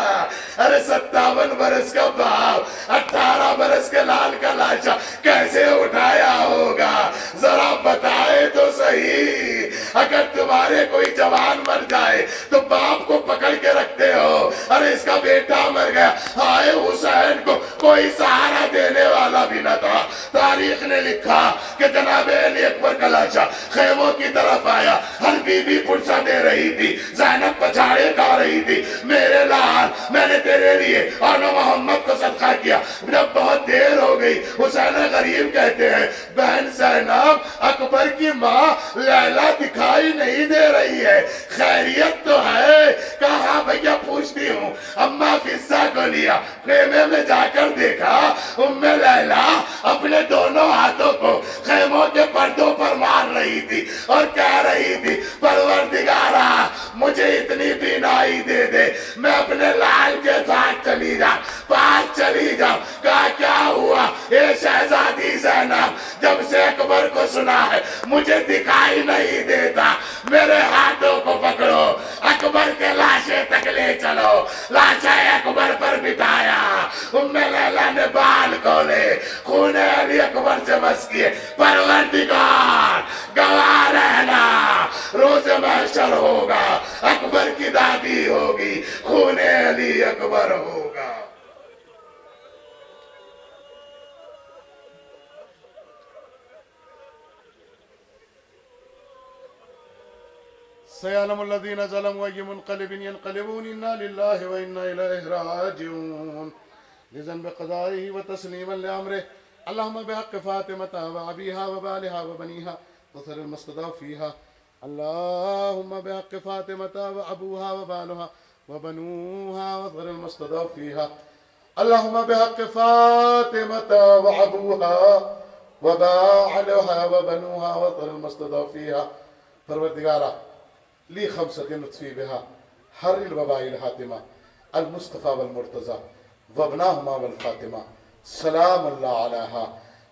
ارے 57 برس کا باپ 18 برس کے لال کا لاشا کیسے اٹھایا ہوگا؟ ذرا بتائے تو صحیح۔ اگر تمہارے کوئی جوان مر جائے تو باپ کو پکڑ کے رکھتے ہو، ارے اس کا بیٹا مر گیا، ہائے حسین کو کوئی سہارا دینے والا بھی نہ تھا۔ تاریخ نے لکھا کہ جناب علی اکبر کا لاشا خیموں کی طرف آیا، ہر بی بی پرسا دے رہی تھی، زینب پچھاڑے کھا رہی تھی، میرے لال میں نے تیرے لیے اور محمد کو صدقہ کیا۔ جب بہت دیر ہو گئی، حسین غریب کہتے ہیں بہن زینب اکبر کی ماں لیلا دکھائی نہیں دے رہی ہے، خیریت تو ہے؟ کہا بھیا پوچھتی ہوں۔ اماں فضہ کو لیا، خیمے میں جا کر دیکھا ام لیلا اپنے دونوں ہاتھوں کو خیموں کے پردوں پر مار رہی تھی اور کہہ رہی تھی پروردگارا مجھے اتنی بینائی دے دے، میں اپنے لال کے ساتھ چلی جا، پاس چلی جاؤ۔ کہا کیا ہوا؟ اے شہزادی زینب جب سے اکبر کو سنا ہے مجھے دکھائی نہیں دیتا، میرے ہاتھوں کو پکڑو، اکبر کے لاشے تک لے چلو۔ لاشا اکبر پر بٹھایا، ام لیلا نے بال کھولے، خون علی اکبر سے مس کیے، پروردگار گواہ رہنا روز محشر ہوگا، اکبر کی دادی ہوگی، خون علی اکبر ہوگا۔ سيعلم الذين ظلموا أي منقلب ينقلبون إنا لله وإنا إليه راجعون لذنب قضائه وتسليما لأمره اللهم بحق فاطمة وأبيها وبالها وبنيها وثر المستضعف فيها اللهم بحق فاطمة وأبوها وبالها وبنوها وثر المستضعف فيها اللهم بحق فاطمة وأبوها وبالها وبنوها وثر المستضعف فيها پروردگارہ لی خمسة نطفی بها حر الوباء الحاتمة المصطفى والمرتضى وابناهما والفاطمہ سلام اللہ علیہا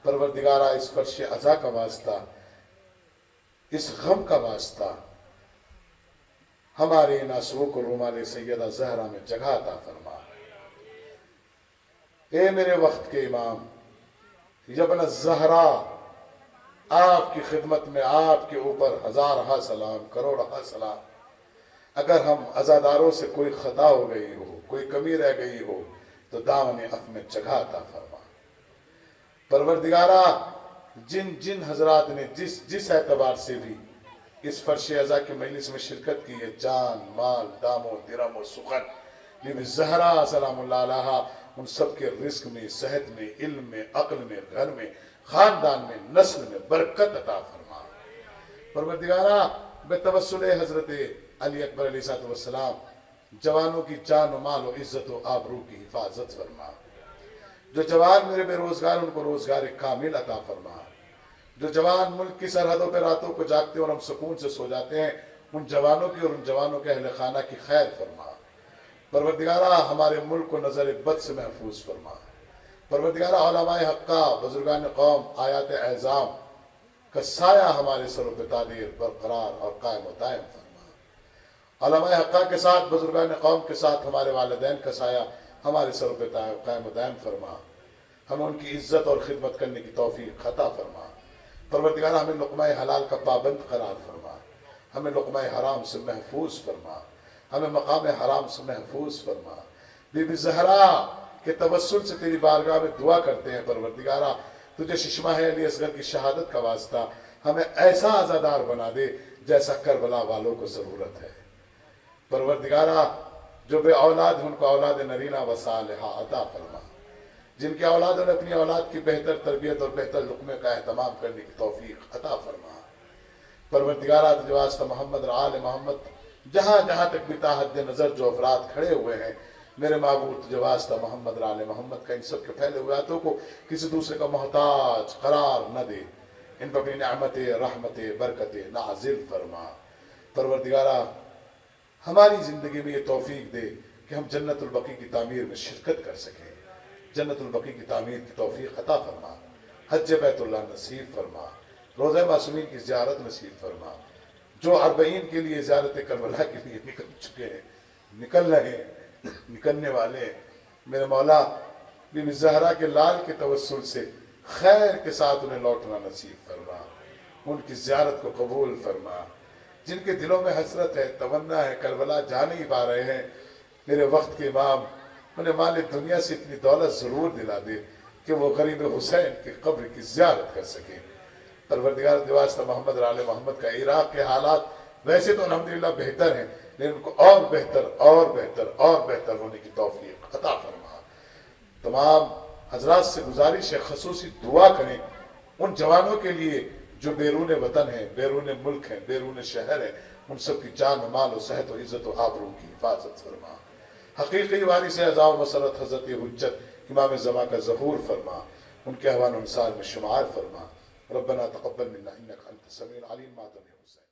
پروردگارہ اس فرش عزا کا واسطہ اس غم کا واسطہ ہمارے ناسو کو رومال سیدہ زہرا میں جگہ عطا فرما اے میرے وقت کے امام یبن الزہرا آپ کی خدمت میں آپ کے اوپر ہزارہا سلام کروڑہا سلام اگر ہم عزاداروں سے کوئی خطا ہو گئی ہو کوئی کمی رہ گئی ہو تو دامن اف میں جگہ عطا فرما پروردگارہ جن جن حضرات نے جس اعتبار سے بھی اس فرش عزا کی مجلس میں شرکت کی ہے جان مال دام و درم و سخن بی بی زہرا سلام اللہ علیہا ان سب کے رزق میں صحت میں علم میں عقل میں گھر میں خاندان میں نسل میں برکت عطا فرما پروردگارہ بتوسل حضرت علی اکبر علیہ السلام جوانوں کی جان و مال و عزت و آبرو کی حفاظت فرما جو جوان میرے بے روزگار ان کو روزگار کامل عطا فرما جو جوان ملک کی سرحدوں پہ راتوں کو جاگتے اور ہم سکون سے سو جاتے ہیں ان جوانوں کی اور ان جوانوں کے اہل خانہ کی خیر فرما پروردگارہ ہمارے ملک کو نظر بد سے محفوظ فرما پروردگارہ علماء حقہ بزرگان قوم آیات اعظام کا سایہ ہمارے سروں پہ تعدیر برقرار اور قائم و دائم فرما علماء حقہ کے ساتھ بزرگان قوم کے ساتھ ہمارے والدین کا سایہ ہمارے سروں پہ قائم و دائم فرما ہمیں ان کی عزت اور خدمت کرنے کی توفیق عطا فرما پروردگارہ ہمیں لقمہ حلال کا پابند قرار فرما ہمیں لقمہ حرام سے محفوظ فرما ہمیں مقام حرام سے محفوظ فرما بی بی زہرا کے توسل سے تیری بارگاہ میں دعا کرتے ہیں پروردگارہ تجھے ششمہ علی اصغر کی شہادت کا واسطہ ہمیں ایسا عزادار بنا دے جیسا کربلا والوں کو ضرورت ہے پروردگارہ جو بے اولاد ہیں ان کو اولاد نرینہ و صالحہ عطا فرما جن کے اولادوں نے اپنی اولاد کی بہتر تربیت اور بہتر لقمے کا اہتمام کرنے کی توفیق عطا فرما پروردگارہ تجھے واسطہ محمد اور آل محمد جہاں جہاں تک بھی تحت نظر جو افراد کھڑے ہوئے ہیں میرے معبود تجھے واسطہ محمد اور آل محمد کا ان سب کے پھیلے ہوئے ہاتھوں کو کسی دوسرے کا محتاج قرار نہ دے ان پر اپنی نعمت رحمت برکت نازل فرما پروردگارہ ہماری زندگی میں یہ توفیق دے کہ ہم جنت البقیع کی تعمیر میں شرکت کر سکیں جنت البقیع کی تعمیر کی توفیق عطا فرما حج بیت اللہ نصیب فرما روضہ معصومین کی زیارت نصیب فرما جو 40 کے لیے زیارت کربلا کے لیے نکل چکے ہیں نکل رہے ہیں نکلنے والے ہیں میرے مولا بی بی زہرا کے لال کے توسل سے خیر کے ساتھ انہیں لوٹنا نصیب فرما ان کی زیارت کو قبول فرما جن کے دلوں میں حسرت ہے تمنا ہے کربلا جا نہیں پا رہے ہیں میرے وقت کے امام انہیں مال دنیا سے اتنی دولت ضرور دلا دے کہ وہ غریب حسین کی قبر کی زیارت کر سکے پروردگار تجھے واسطہ محمد اور آل محمد کا عراق کے حالات ویسے تو الحمدللہ بہتر ہیں لیکن ان کو اور بہتر اور بہتر اور بہتر ہونے کی توفیق عطا فرما تمام حضرات سے گزارش ہے خصوصی دعا کریں ان جوانوں کے لیے جو بیرون وطن ہیں بیرون ملک ہیں بیرون شہر ہیں ان سب کی جان و مال و صحت و عزت و آبرو کی حفاظت فرما حقیقی وارث اعزا و مسرت حضرت حجت امام زمان کا ظہور فرما ان کے احوال و انصار میں شمار فرما ربنا تقبل منا انك انت السميع العليم ما حسین